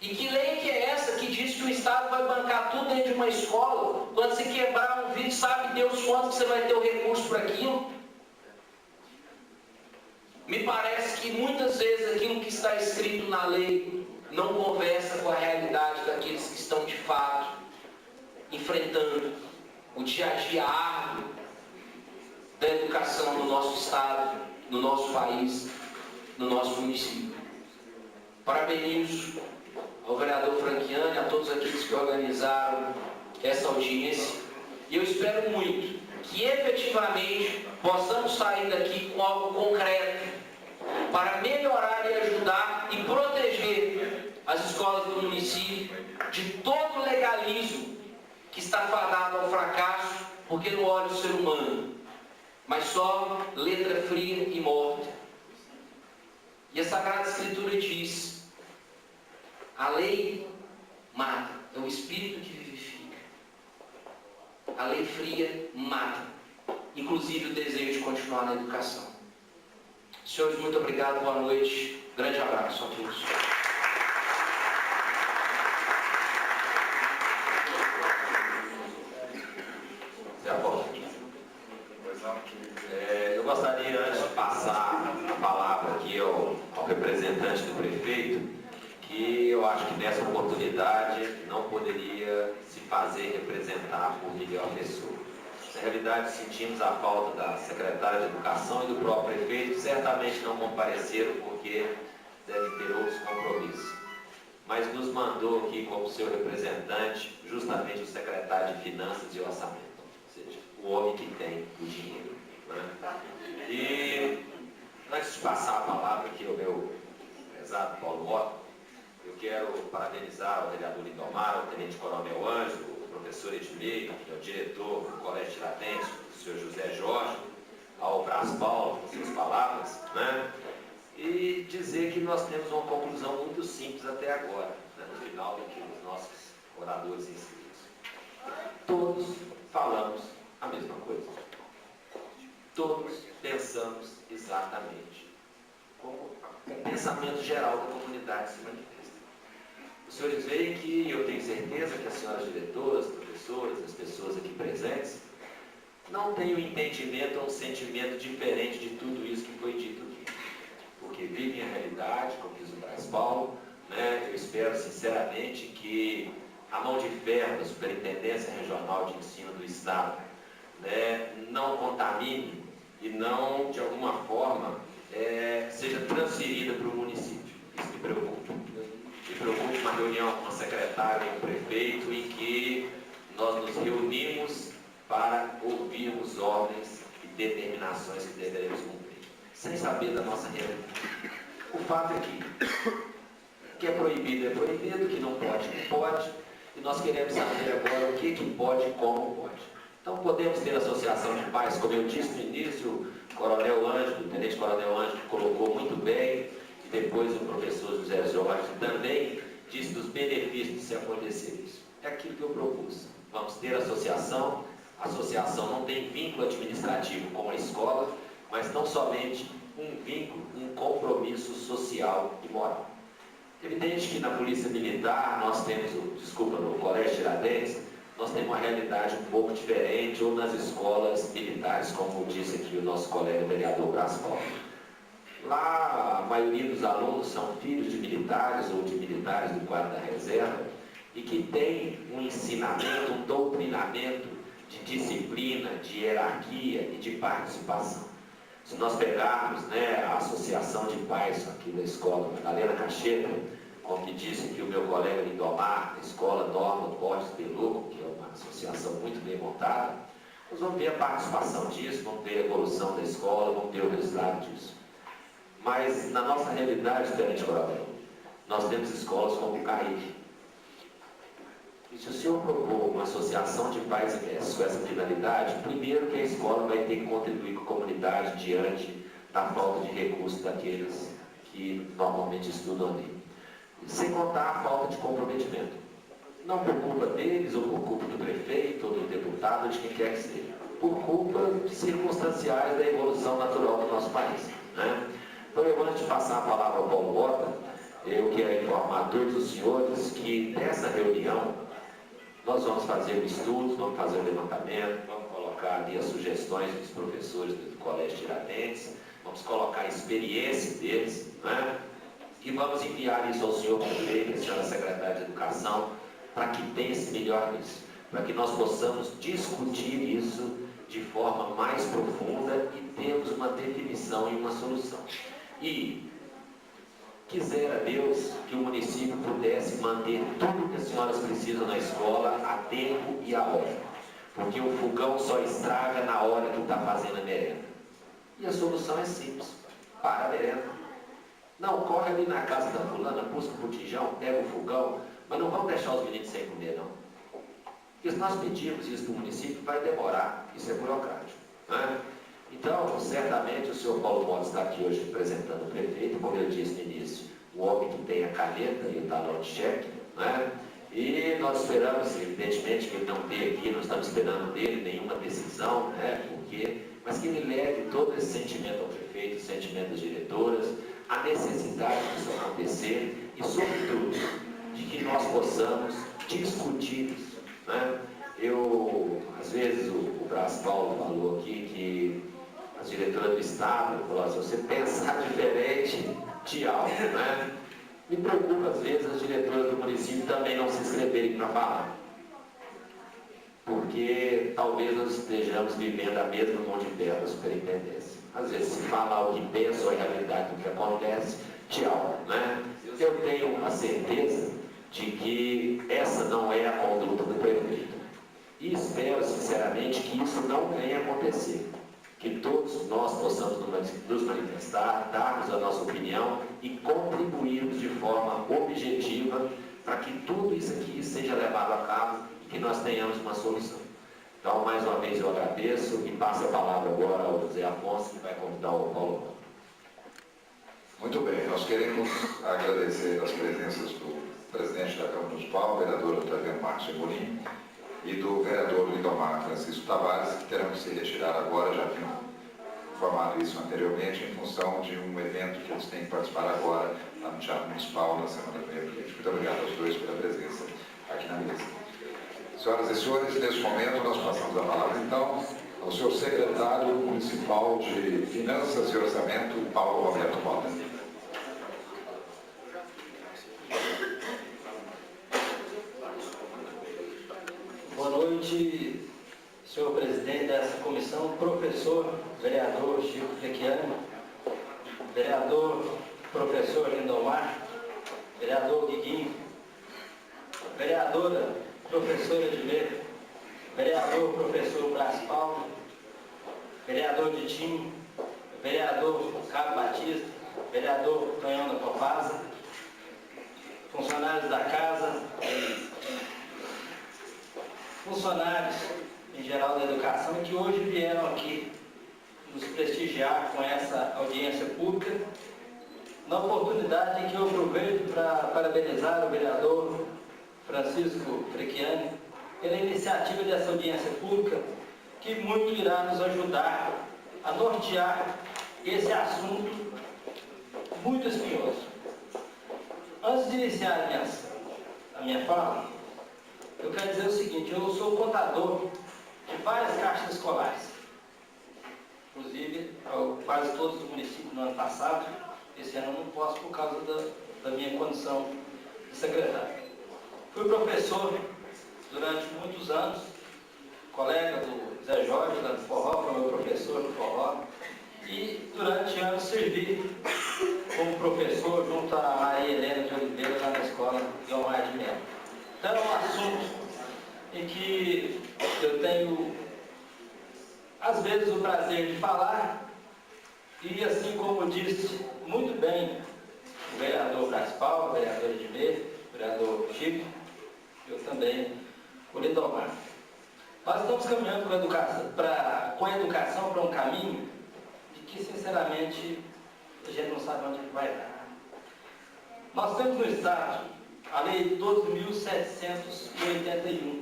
E que lei que é essa que diz que o Estado vai bancar tudo dentro de uma escola? Quando se quebrar um vidro, sabe Deus quanto você vai ter o recurso para aquilo? Me parece que muitas vezes aquilo que está escrito na lei não conversa com a realidade daqueles que estão de fato enfrentando o dia a dia árduo da educação no nosso estado, no nosso país, no nosso município. Parabenizo ao vereador Franchiani, a todos aqueles que organizaram essa audiência, e eu espero muito que efetivamente possamos sair daqui com algo concreto para melhorar e ajudar e proteger as escolas do município de todo o legalismo que está fadado ao fracasso, porque não olha o ser humano, mas só letra fria e morta. E a Sagrada Escritura diz: a lei mata, é o Espírito que vivifica. A lei fria mata, inclusive o desejo de continuar na educação. Senhores, muito obrigado, boa noite, grande abraço a todos. Eu gostaria, antes de passar a palavra aqui ao representante do prefeito, que eu acho que nessa oportunidade não poderia se fazer representar por Miguel Pessoa. Na realidade, sentimos a falta da secretária de Educação e do próprio prefeito, que certamente não compareceram porque devem ter outros compromissos. Mas nos mandou aqui como seu representante justamente o secretário de Finanças e Orçamento, ou seja, o homem que tem o dinheiro. Né? E antes de passar a palavra aqui ao meu prezado Paulo Mota, eu quero parabenizar o vereador Lindomar, o tenente coronel Ângelo, o professor Edmei, que é o diretor do Colégio Tiradentes, o senhor José Jorge, ao Brás Paulo, com suas palavras, né? E dizer que nós temos uma conclusão muito simples até agora, né? No final daqui dos nossos oradores inscritos. Todos falamos a mesma coisa. Todos pensamos exatamente como o pensamento geral da comunidade se manifesta. Os senhores veem que eu tenho certeza que as senhoras diretoras, professoras, as pessoas aqui presentes, não têm um entendimento ou um sentimento diferente de tudo isso que foi dito aqui. Porque vivem a realidade, como diz o Brás Paulo, né? Eu espero sinceramente que a mão de ferro da Superintendência Regional de Ensino do Estado, né, não contamine e não, de alguma forma, seja transferida para o município. Isso me preocupa. Me preocupa uma reunião com a secretária e o prefeito em que nós nos reunimos para ouvirmos ordens e determinações que deveremos cumprir, sem saber da nossa realidade. O fato é que é proibido, que não pode, e nós queremos saber agora o que pode e como pode. Então podemos ter associação de pais, como eu disse no início, o coronel Ângelo, o tenente coronel Ângelo colocou muito bem, e depois o professor José Jorge também disse dos benefícios de se acontecer isso. É aquilo que eu propus. Vamos ter associação, a associação não tem vínculo administrativo com a escola, mas não somente um vínculo, um compromisso social e moral. Evidente que na Polícia Militar nós temos, no Colégio Tiradentes, nós temos uma realidade um pouco diferente, ou nas escolas militares, como disse aqui o nosso colega vereador Brás Paulo. Lá, a maioria dos alunos são filhos de militares ou de militares do quadro da reserva e que tem um ensinamento, um doutrinamento de disciplina, de hierarquia e de participação. Se nós pegarmos, né, a associação de pais aqui da escola Madalena Cacheira, como que disse aqui o meu colega Lindomar, da escola Norma Borges Peluco, que é uma associação muito bem montada, nós vamos ver a participação disso, vamos ver a evolução da escola, vamos ver o resultado disso. Mas na nossa realidade, tenente coronel, nós temos escolas como o CAIC. E se o senhor propor uma associação de pais e mestres com essa finalidade, primeiro que a escola vai ter que contribuir com a comunidade diante da falta de recursos daqueles que normalmente estudam ali. sem contar a falta de comprometimento. Não por culpa deles, ou por culpa do prefeito, ou do deputado, ou de quem quer que seja. Por culpa circunstanciais da evolução natural do nosso país, né? Então, eu, antes de passar a palavra ao Paulo Mota, eu quero informar a todos os senhores que nessa reunião nós vamos fazer um estudo, vamos fazer um levantamento, vamos colocar ali as sugestões dos professores do Colégio Tiradentes, vamos colocar a experiência deles, né? E vamos enviar isso ao senhor prefeito, à senhora secretária de Educação, para que pense melhor nisso, para que nós possamos discutir isso de forma mais profunda e termos uma definição e uma solução. E quisera Deus que o município pudesse manter tudo que as senhoras precisam na escola a tempo e a hora, porque o fogão só estraga na hora que está fazendo a merenda. E a solução é simples: para a merenda. Não, corre ali na casa da fulana, busca o botijão, pega o fogão, mas não vamos deixar os meninos sem comer, não. Porque se nós pedirmos isso para o município, vai demorar, isso é burocrático, né? Então, certamente o senhor Paulo Mota está aqui hoje representando o prefeito, como eu disse no início, o homem que tem a caneta e o talão de cheque, né? E nós esperamos, evidentemente, que ele não tenha aqui, não estamos esperando dele nenhuma decisão, né? Mas que ele leve todo esse sentimento ao prefeito, o sentimento das diretoras, a necessidade disso acontecer e, sobretudo, de que nós possamos discutir isso, né? Às vezes, o Brás Paulo falou aqui que as diretoras do Estado falaram assim: você pensar diferente, tchau, né? Me preocupa, às vezes, as diretoras do município também não se inscreverem para falar, porque talvez nós estejamos vivendo a mesma mão de terra da superintendência. Às vezes, se falar o que pensa ou a realidade do que acontece, tchau, né? Eu tenho a certeza de que essa não é a conduta do prefeito. E espero, sinceramente, que isso não venha a acontecer. Que todos nós possamos nos manifestar, darmos a nossa opinião e contribuirmos de forma objetiva para que tudo isso aqui seja levado a cabo e que nós tenhamos uma solução. Então, mais uma vez eu agradeço e passo a palavra agora ao José Afonso, que vai convidar o Paulo Mota. Muito bem, nós queremos agradecer as presenças do presidente da Câmara Municipal, o vereador Otaviano Marques Cebolim, e do vereador Lindomar Francisco Tavares, que terão que se retirar agora, já tinham informado isso anteriormente, em função de um evento que eles têm que participar agora lá no Teatro Municipal, na Semana do Meio Político. Muito obrigado aos dois pela presença aqui na mesa. Senhoras e senhores, nesse momento nós passamos a palavra, então, ao senhor secretário municipal de Finanças e Orçamento, Paulo Roberto Mota. Boa noite, senhor presidente dessa comissão, professor, vereador Chico Frequiano, vereador, professor Lindomar, vereador Guiguinho, vereadora, professora Edmê, vereador, professor Brás Paulo, vereador Ditinho, vereador Cabo Batista, vereador Tonhão da Copasa, funcionários da casa, funcionários em geral da educação que hoje vieram aqui nos prestigiar com essa audiência pública, na oportunidade em que eu aproveito para parabenizar o vereador Francisco Frequiani pela iniciativa dessa audiência pública, que muito irá nos ajudar a nortear esse assunto muito espinhoso. Antes de iniciar a minha fala, eu quero dizer o seguinte: eu sou contador de várias caixas escolares, inclusive quase todos os municípios no ano passado. Esse ano eu não posso por causa da minha condição de secretário. Fui professor durante muitos anos, colega do Zé Jorge, lá do Forró, foi meu professor do Forró, e durante anos servi como professor junto a Maria Helena de Oliveira, lá na escola Guilmar de Mello. Então é um assunto em que eu tenho, às vezes, o prazer de falar, e assim como disse muito bem o vereador Brás Paulo, o vereador Edmê, o vereador Chico, eu também, o Lindomar. Nós estamos caminhando com a educação para um caminho de que, sinceramente, a gente não sabe onde vai dar. Nós temos no Estado a Lei 12.781,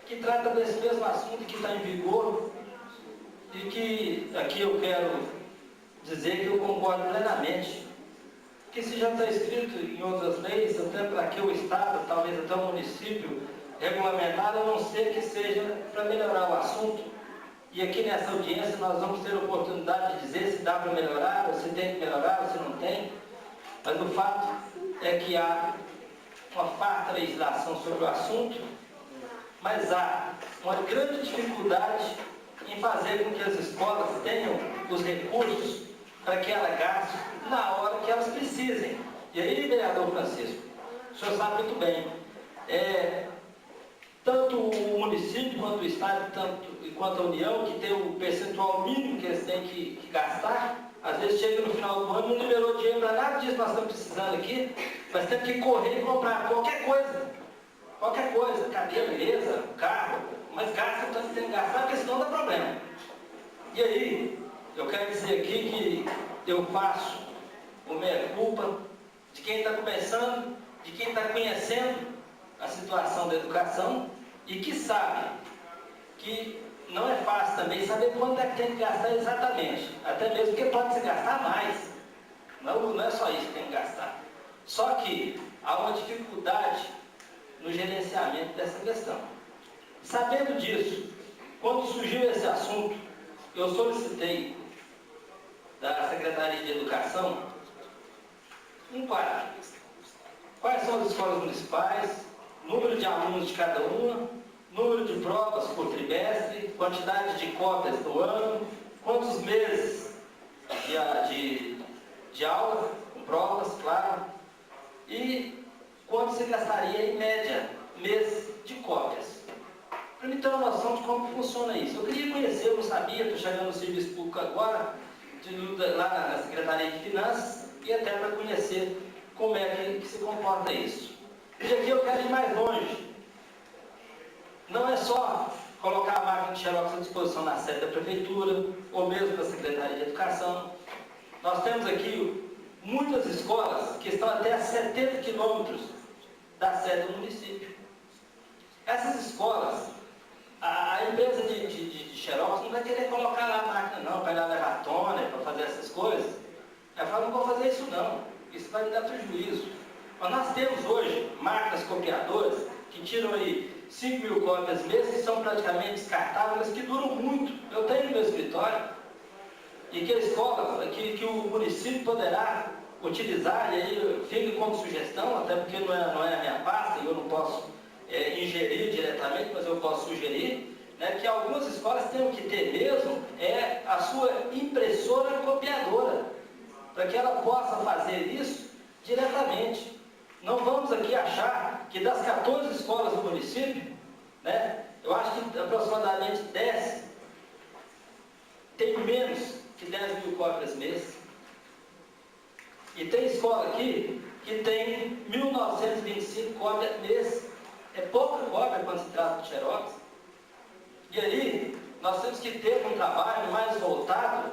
que trata desse mesmo assunto que está em vigor e que aqui eu quero dizer que eu concordo plenamente. Que se já está escrito em outras leis, até para que o Estado, talvez até o município, regulamentar, a não ser que seja para melhorar o assunto. E aqui nessa audiência nós vamos ter a oportunidade de dizer se dá para melhorar, ou se tem que melhorar, ou se não tem. Mas o fato é que há uma farta legislação sobre o assunto, mas há uma grande dificuldade em fazer com que as escolas tenham os recursos para que elas gastem na hora que elas precisem. E aí, vereador Francisco, o senhor sabe muito bem, tanto o município quanto o Estado, quanto a União, que tem o percentual mínimo que eles têm que gastar, às vezes chega no final do ano e não liberou dinheiro para nada disso que nós estamos precisando aqui, mas temos que correr e comprar qualquer coisa, cadeira, mesa, carro, mas gasta o tanto que tem que gastar, porque senão dá problema. E aí, eu quero dizer aqui que eu faço o meia-culpa de quem está começando, de quem está conhecendo a situação da educação e que sabe que não é fácil também saber quanto é que tem que gastar exatamente, até mesmo porque pode se gastar mais. Não é só isso que tem que gastar. Só que há uma dificuldade no gerenciamento dessa questão. Sabendo disso, quando surgiu esse assunto, eu solicitei da Secretaria de Educação um quadro. Quais são as escolas municipais, número de alunos de cada uma, número de provas por trimestre, quantidade de cópias do ano, quantos meses de aula, com provas, claro, e quanto se gastaria em média, mês de cópias. Para mim ter uma noção de como funciona isso. Eu queria conhecer, eu não sabia, estou chegando no serviço público agora, lá na Secretaria de Finanças, e até para conhecer como é que se comporta isso. E aqui eu quero ir mais longe. Não é só colocar a máquina de xerox à disposição na sede da Prefeitura, ou mesmo da Secretaria de Educação. Nós temos aqui muitas escolas que estão até a 70 quilômetros da sede do município. Essas escolas, a empresa de xerox não vai querer colocar lá a máquina não, para ir lá levar toner, para fazer essas coisas. Ela fala, não vou fazer isso não, isso vai me dar prejuízo. Mas nós temos hoje máquinas copiadoras que tiram aí 5.000 cópias mês, que são praticamente descartáveis, que duram muito. Eu tenho no meu escritório, e que a escola, que o município poderá utilizar, e aí fica como sugestão, até porque não é a minha pasta, e eu não posso ingerir diretamente, mas eu posso sugerir, né, que algumas escolas tenham que ter mesmo a sua impressora copiadora, para que ela possa fazer isso diretamente. Não vamos aqui achar que das 14 escolas do município, né, eu acho que aproximadamente 10 tem menos que 10.000 cópias mês. E tem escola aqui que tem 1.925 cópias mês. É pouca cópia quando se trata de xerox. E aí, nós temos que ter um trabalho mais voltado.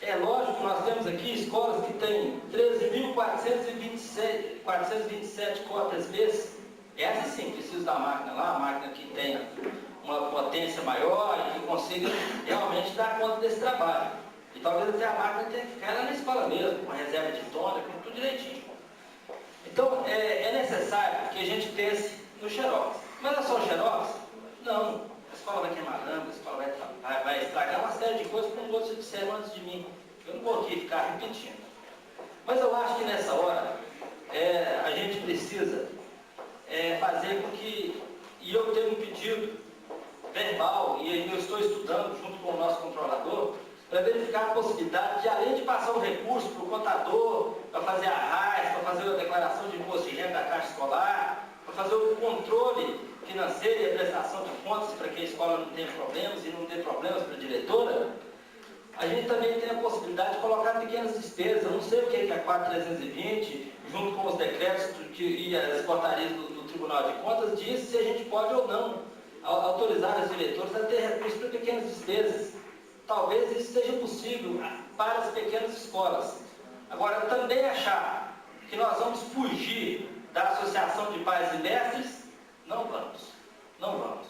É lógico que nós temos aqui escolas que têm 13.427 cópias mês. Essa sim precisa da máquina lá, a máquina que tenha uma potência maior e que consiga realmente dar conta desse trabalho. E talvez até a máquina tenha que ficar lá na escola mesmo, com reserva de tônica, com tudo direitinho. Então, é necessário que a gente pense no xerox. Mas é só o xerox? Não. A escola vai queimar lâmpada, a escola vai estragar uma série de coisas, como outros disseram antes de mim. Eu não vou aqui ficar repetindo. Mas eu acho que nessa hora, a gente precisa fazer com que... E eu tenho um pedido verbal, e aí eu estou estudando junto com o nosso controlador, para verificar a possibilidade de, além de passar o recurso para o contador, para fazer a RAIS, para fazer a declaração de imposto de renda da Caixa Escolar, para fazer o controle financeiro e a prestação de contas para que a escola não tenha problemas e não dê problemas para a diretora, a gente também tem a possibilidade de colocar pequenas despesas. Eu não sei o que é a 4320, junto com os decretos e as portarias do Tribunal de Contas, diz se a gente pode ou não autorizar as diretoras a ter recursos para pequenas despesas. Talvez isso seja possível para as pequenas escolas. Agora, também achar que nós vamos fugir da Associação de Pais e Mestres? Não vamos. Não vamos.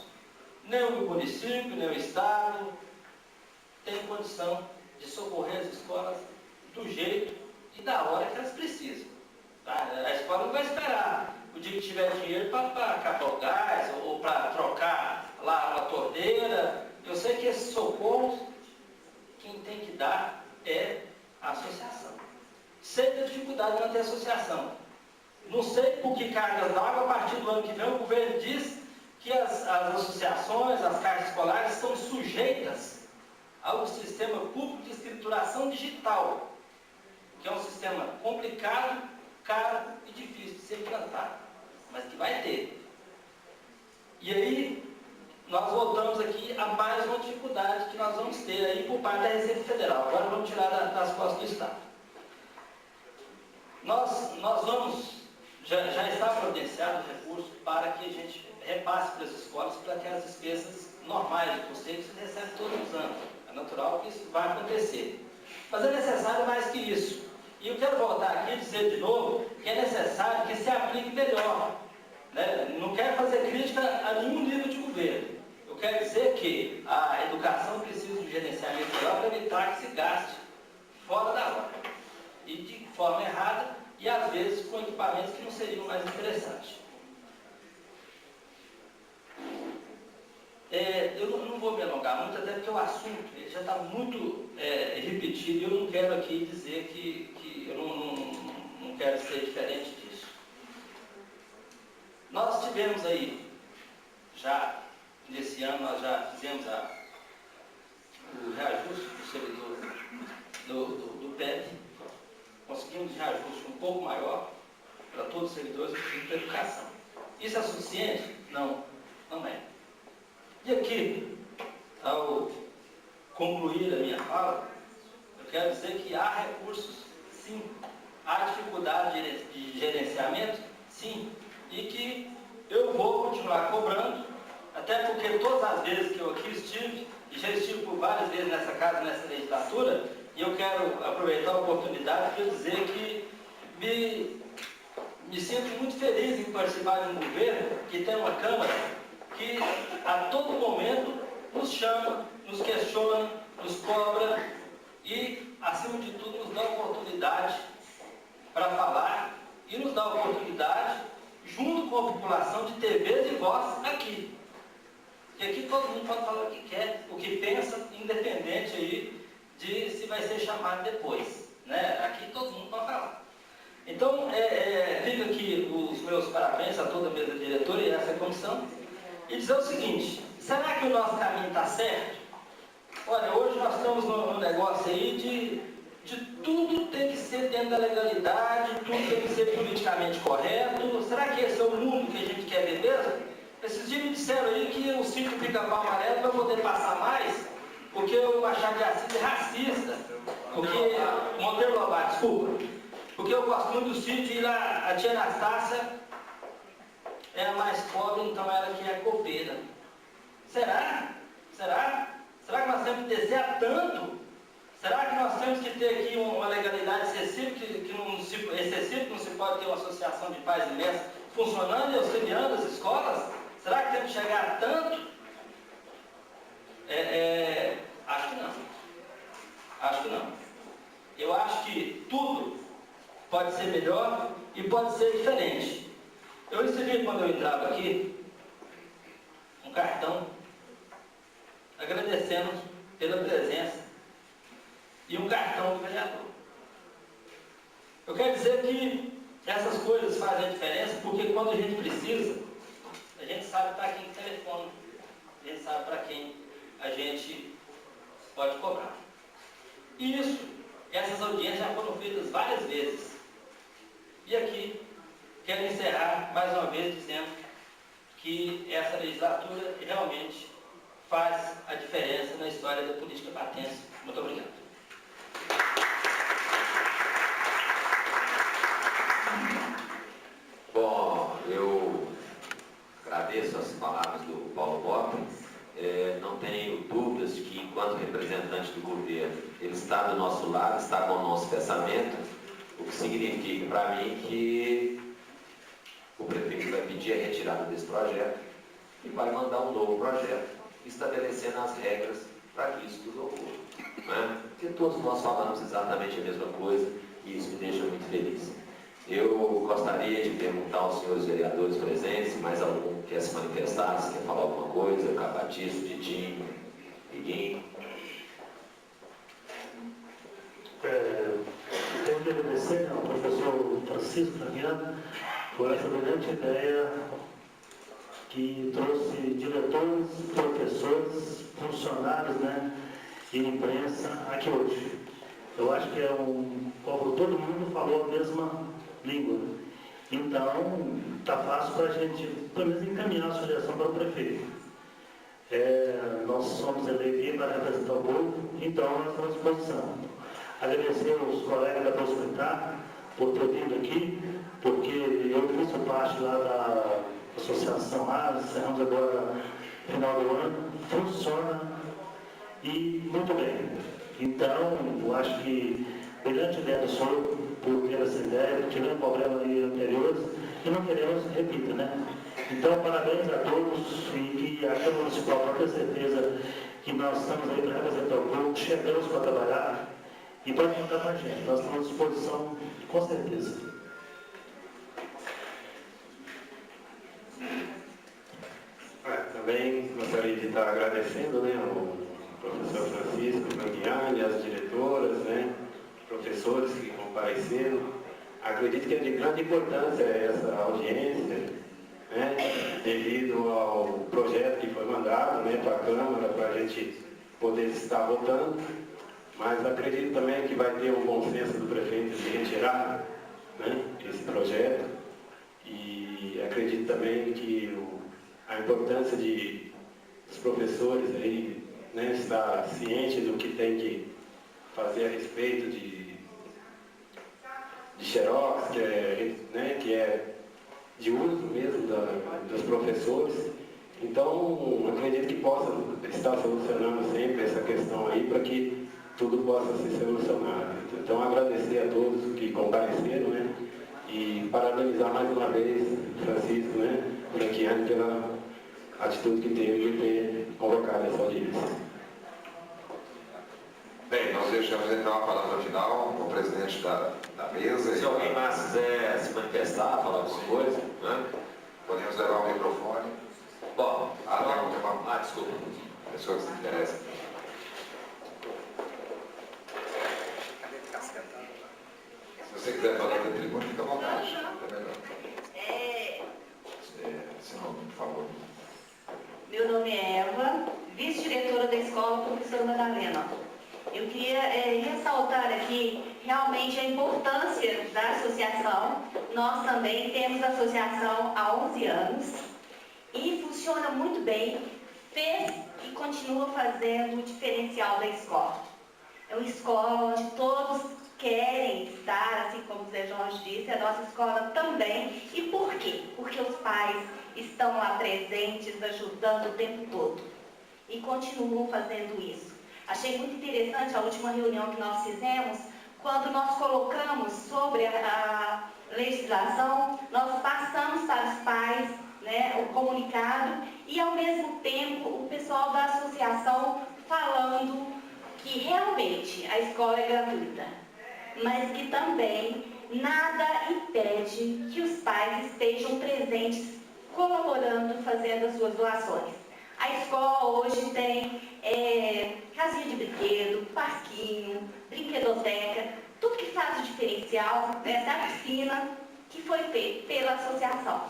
Nem o município, nem o Estado tem condição de socorrer as escolas do jeito e da hora que elas precisam. Tá? A escola não vai esperar o dia que tiver dinheiro para acabar o gás ou para trocar lá uma torneira. Eu sei que esses socorros, quem tem que dar é a associação. Sei da dificuldade de manter a associação. Não sei por que cargas d'água, a partir do ano que vem, o governo diz que as associações, as cargas escolares estão sujeitas ao sistema público de escrituração digital, que é um sistema complicado, caro e difícil de ser implantado, mas que vai ter. E aí, nós voltamos aqui a mais uma dificuldade que nós vamos ter aí por parte da Receita Federal. Agora vamos tirar das costas do Estado. Nós vamos, já está providenciado o recurso para que a gente repasse para as escolas para que as despesas normais de custeio se recebem todos os anos. É natural que isso vai acontecer. Mas é necessário mais que isso. E eu quero voltar aqui e dizer de novo que é necessário que se aplique melhor. Né? Não quero fazer crítica a nenhum nível de governo. Eu quero dizer que a educação precisa de um gerenciamento melhor para evitar que se gaste fora da hora. E de forma errada e às vezes com equipamentos que não seriam mais interessantes. Eu não vou me alongar muito, até porque o assunto ele já está muito repetido e eu não quero aqui dizer que eu não quero ser diferente disso. Nós tivemos aí, já nesse ano, nós já fizemos o reajuste do servidor do PEP, conseguimos um reajuste um pouco maior para todos os servidores da educação. Isso é suficiente? Não, não é. E aqui, ao concluir a minha fala, eu quero dizer que há recursos, sim. Há dificuldade de gerenciamento, sim. E que eu vou continuar cobrando, até porque todas as vezes que eu aqui estive, e já estive por várias vezes nessa casa, nessa legislatura, e eu quero aproveitar a oportunidade para dizer que me sinto muito feliz em participar de um governo que tem uma Câmara que a todo momento nos chama, nos questiona, nos cobra e, acima de tudo, nos dá oportunidade para falar e nos dá oportunidade, junto com a população, de ter vez e voz aqui. E aqui todo mundo pode falar o que quer, o que pensa, independente aí de se vai ser chamado depois. Né? Aqui todo mundo pode falar. Então, fica aqui os meus parabéns a toda a mesa diretora e a essa comissão. E dizer o seguinte, será que o nosso caminho está certo? Olha, hoje nós estamos no negócio aí de tudo tem que ser dentro da legalidade, tudo tem que ser politicamente correto. Será que esse é o mundo que a gente quer ver mesmo? Esses dias me disseram aí que o sítio Pica-Pau Amarelo vai poder passar mais, porque o Machado de Assis é racista. Porque, Monteiro Lobato, desculpa. Porque eu gosto muito do sítio e lá a tia Anastácia é a mais pobre, então ela que é copeira. Será? Será? Será que nós temos que descer a tanto? Será que nós temos que ter aqui uma legalidade excessiva, que não se pode ter uma associação de pais e mestres funcionando e auxiliando as escolas? Será que temos que chegar a tanto? Acho que não. Acho que não. Eu acho que tudo pode ser melhor e pode ser diferente. Eu recebi, quando eu entrava aqui, um cartão agradecendo pela presença e um cartão do vereador. Eu quero dizer que essas coisas fazem a diferença porque quando a gente precisa, a gente sabe para quem telefona, a gente sabe para quem a gente pode cobrar. E isso, essas audiências já foram feitas várias vezes. E aqui, quero encerrar mais uma vez dizendo que essa legislatura realmente faz a diferença na história da política patense. Muito obrigado. Bom, eu agradeço as palavras do Paulo Mota. Não tenho dúvidas de que, enquanto representante do governo, ele está do nosso lado, está com o nosso pensamento. O que significa para mim que o prefeito vai pedir a retirada desse projeto e vai mandar um novo projeto estabelecendo as regras para que isso tudo ocorra. Né? Porque todos nós falamos exatamente a mesma coisa e isso me deixa muito feliz. Eu gostaria de perguntar aos senhores vereadores presentes, se mais algum quer se manifestar, se quer falar alguma coisa, Cabatista, Ditinho, Miguinho. Tenho que agradecer ao professor Francisco Fabiano por essa brilhante ideia que trouxe diretores, professores, funcionários, né, e imprensa aqui hoje. Eu acho que todo mundo falou a mesma língua. Então, está fácil para a gente, pelo menos, encaminhar a sugestão para o prefeito. Nós somos eleitos para representar o povo, então nós estamos à disposição. Agradecer aos colegas da Prosperidade por ter vindo aqui, porque eu fiz parte lá da associação lá, encerramos agora no final do ano, funciona e muito bem. Então, eu acho que brilhante ideia do senhor por ter essa ideia, tivemos problemas aí anteriores e não queremos que repita, né? Então, parabéns a todos e que a Câmara Municipal pode ter certeza que nós estamos aí para representar o povo, chegamos para trabalhar e pode contar com a gente. Nós estamos à disposição, com certeza. Também gostaria de estar agradecendo, né, ao professor Francisco Franchiani, as diretoras, né, professores que compareceram. Acredito que é de grande importância essa audiência, né, devido ao projeto que foi mandado, né, para a Câmara, para a gente poder estar votando. Mas acredito também que vai ter um bom senso do prefeito de retirar, né, esse projeto. E acredito também que a importância dos professores aí, né, estar ciente do que tem que fazer a respeito de xerox, que é de uso mesmo dos professores. Então, acredito que possa estar solucionando sempre essa questão aí para que tudo possa ser solucionado. Então, agradecer a todos que compareceram, né, e parabenizar mais uma vez Francisco, né, Franchiani, pela atitude que teve de ter convocado essa audiência. Bem, nós deixamos então a palavra final ao presidente da mesa. Se alguém mais quiser se manifestar, falar alguma coisa, né? Podemos levar o microfone. Bom, desculpa. Pessoa que se interessa. Se você quiser falar da tribuna, fica à vontade. É melhor. Seu nome, por favor. Meu nome é Eva, vice-diretora da escola, professora Madalena. Eu queria ressaltar aqui realmente a importância da associação. Nós também temos associação há 11 anos e funciona muito bem, fez e continua fazendo o diferencial da escola. É uma escola onde todos querem estar, assim como o Zé Jorge disse, a nossa escola também. E por quê? Porque os pais estão lá presentes, ajudando o tempo todo e continuam fazendo isso. Achei muito interessante a última reunião que nós fizemos, quando nós colocamos sobre a legislação, nós passamos para os pais, né, o comunicado e, ao mesmo tempo, o pessoal da associação falando que realmente a escola é gratuita, mas que também nada impede que os pais estejam presentes, colaborando, fazendo as suas doações. A escola hoje tem casinha de brinquedo, parquinho, brinquedoteca, tudo que faz o diferencial da piscina que foi feito pela associação.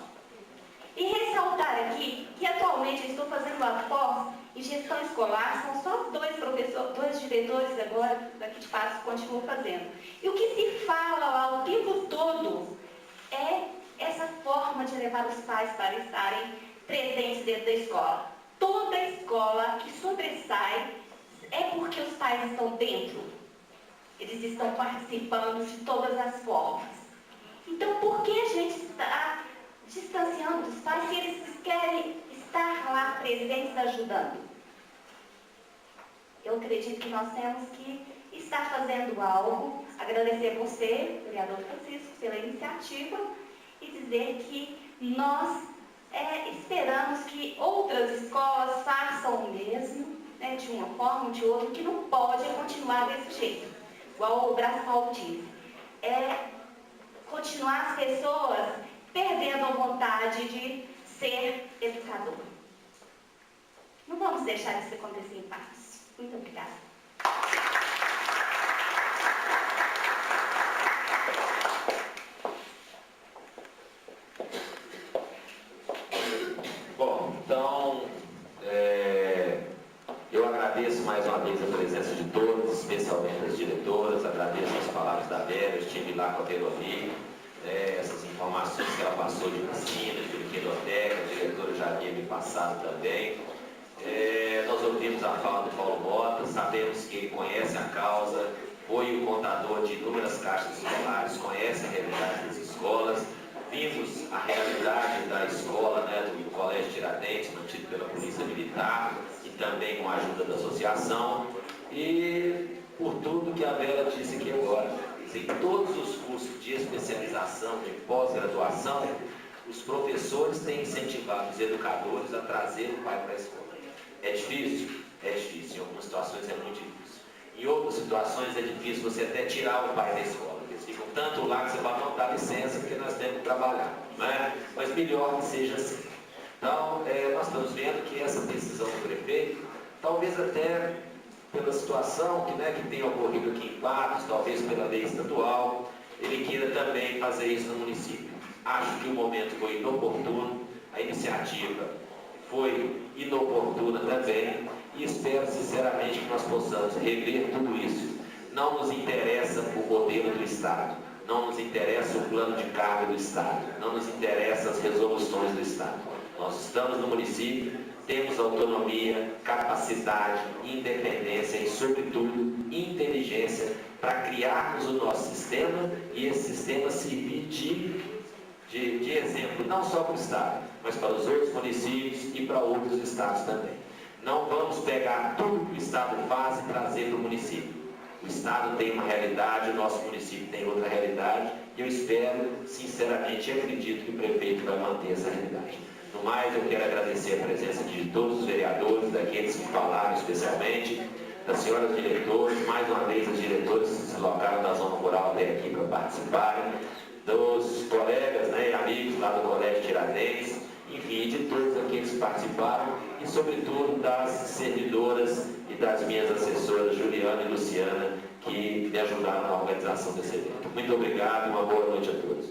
E ressaltar aqui que atualmente eu estou fazendo a pós em gestão escolar, são só dois diretores agora, daqui de Passos, que continuam fazendo. E o que se fala lá o tempo todo é essa forma de levar os pais para estarem presentes dentro da escola. Toda escola que sobressai é porque os pais estão dentro. Eles estão participando de todas as formas. Então, por que a gente está distanciando dos pais se eles querem estar lá presentes ajudando? Eu acredito que nós temos que estar está fazendo algo, agradecer você, vereador Francisco, pela iniciativa e dizer que nós esperamos que outras escolas façam o mesmo, né, de uma forma ou de outra, que não pode continuar desse jeito. Igual o Brás Paulo disse, continuar as pessoas perdendo a vontade de ser educador. Não vamos deixar isso acontecer em paz. Muito obrigada. Bom, então, eu agradeço mais uma vez a presença de todos, especialmente as diretoras, agradeço as palavras da Vera, eu estive lá com a Veroni, essas informações que ela passou de piscina, de brinquedoteca, a diretora já havia me passado também. Nós ouvimos a fala do Paulo Mota, sabemos que ele conhece a causa, foi o contador de inúmeras caixas escolares, conhece a realidade das escolas, vimos a realidade da escola, do Colégio Tiradentes, mantido pela Polícia Militar, e também com a ajuda da associação, e por tudo que a Vera disse aqui agora. Em todos os cursos de especialização, de pós-graduação, os professores têm incentivado os educadores a trazer o pai para a escola. É difícil? É difícil. Em algumas situações é muito difícil. Em outras situações é difícil você até tirar o pai da escola. Eles ficam tanto lá que você vai não dar licença porque nós temos que trabalhar. Não é? Mas melhor que seja assim. Então, nós estamos vendo que essa decisão do prefeito, talvez até pela situação que tem ocorrido aqui em Patos, talvez pela lei estadual, ele queira também fazer isso no município. Acho que o momento foi inoportuno, a iniciativa foi inoportuna também, e espero sinceramente que nós possamos rever tudo isso. Não nos interessa o modelo do Estado, não nos interessa o plano de carga do Estado, não nos interessa as resoluções do Estado. Nós estamos no município, temos autonomia, capacidade, independência e, sobretudo, inteligência para criarmos o nosso sistema e esse sistema servir de exemplo, não só para o Estado, mas para os outros municípios e para outros estados também. Não vamos pegar tudo que o Estado faz e trazer para o município. O Estado tem uma realidade, o nosso município tem outra realidade, e eu espero, sinceramente, e acredito que o prefeito vai manter essa realidade. No mais, eu quero agradecer a presença de todos os vereadores, daqueles que falaram especialmente, das senhoras diretoras, mais uma vez as diretoras que se deslocaram da zona rural até aqui para participarem, dos colegas e amigos lá do Colégio Tiradentes, enfim, de todos aqueles que participaram e, sobretudo, das servidoras e das minhas assessoras, Juliana e Luciana, que me ajudaram na organização desse evento. Muito obrigado e uma boa noite a todos.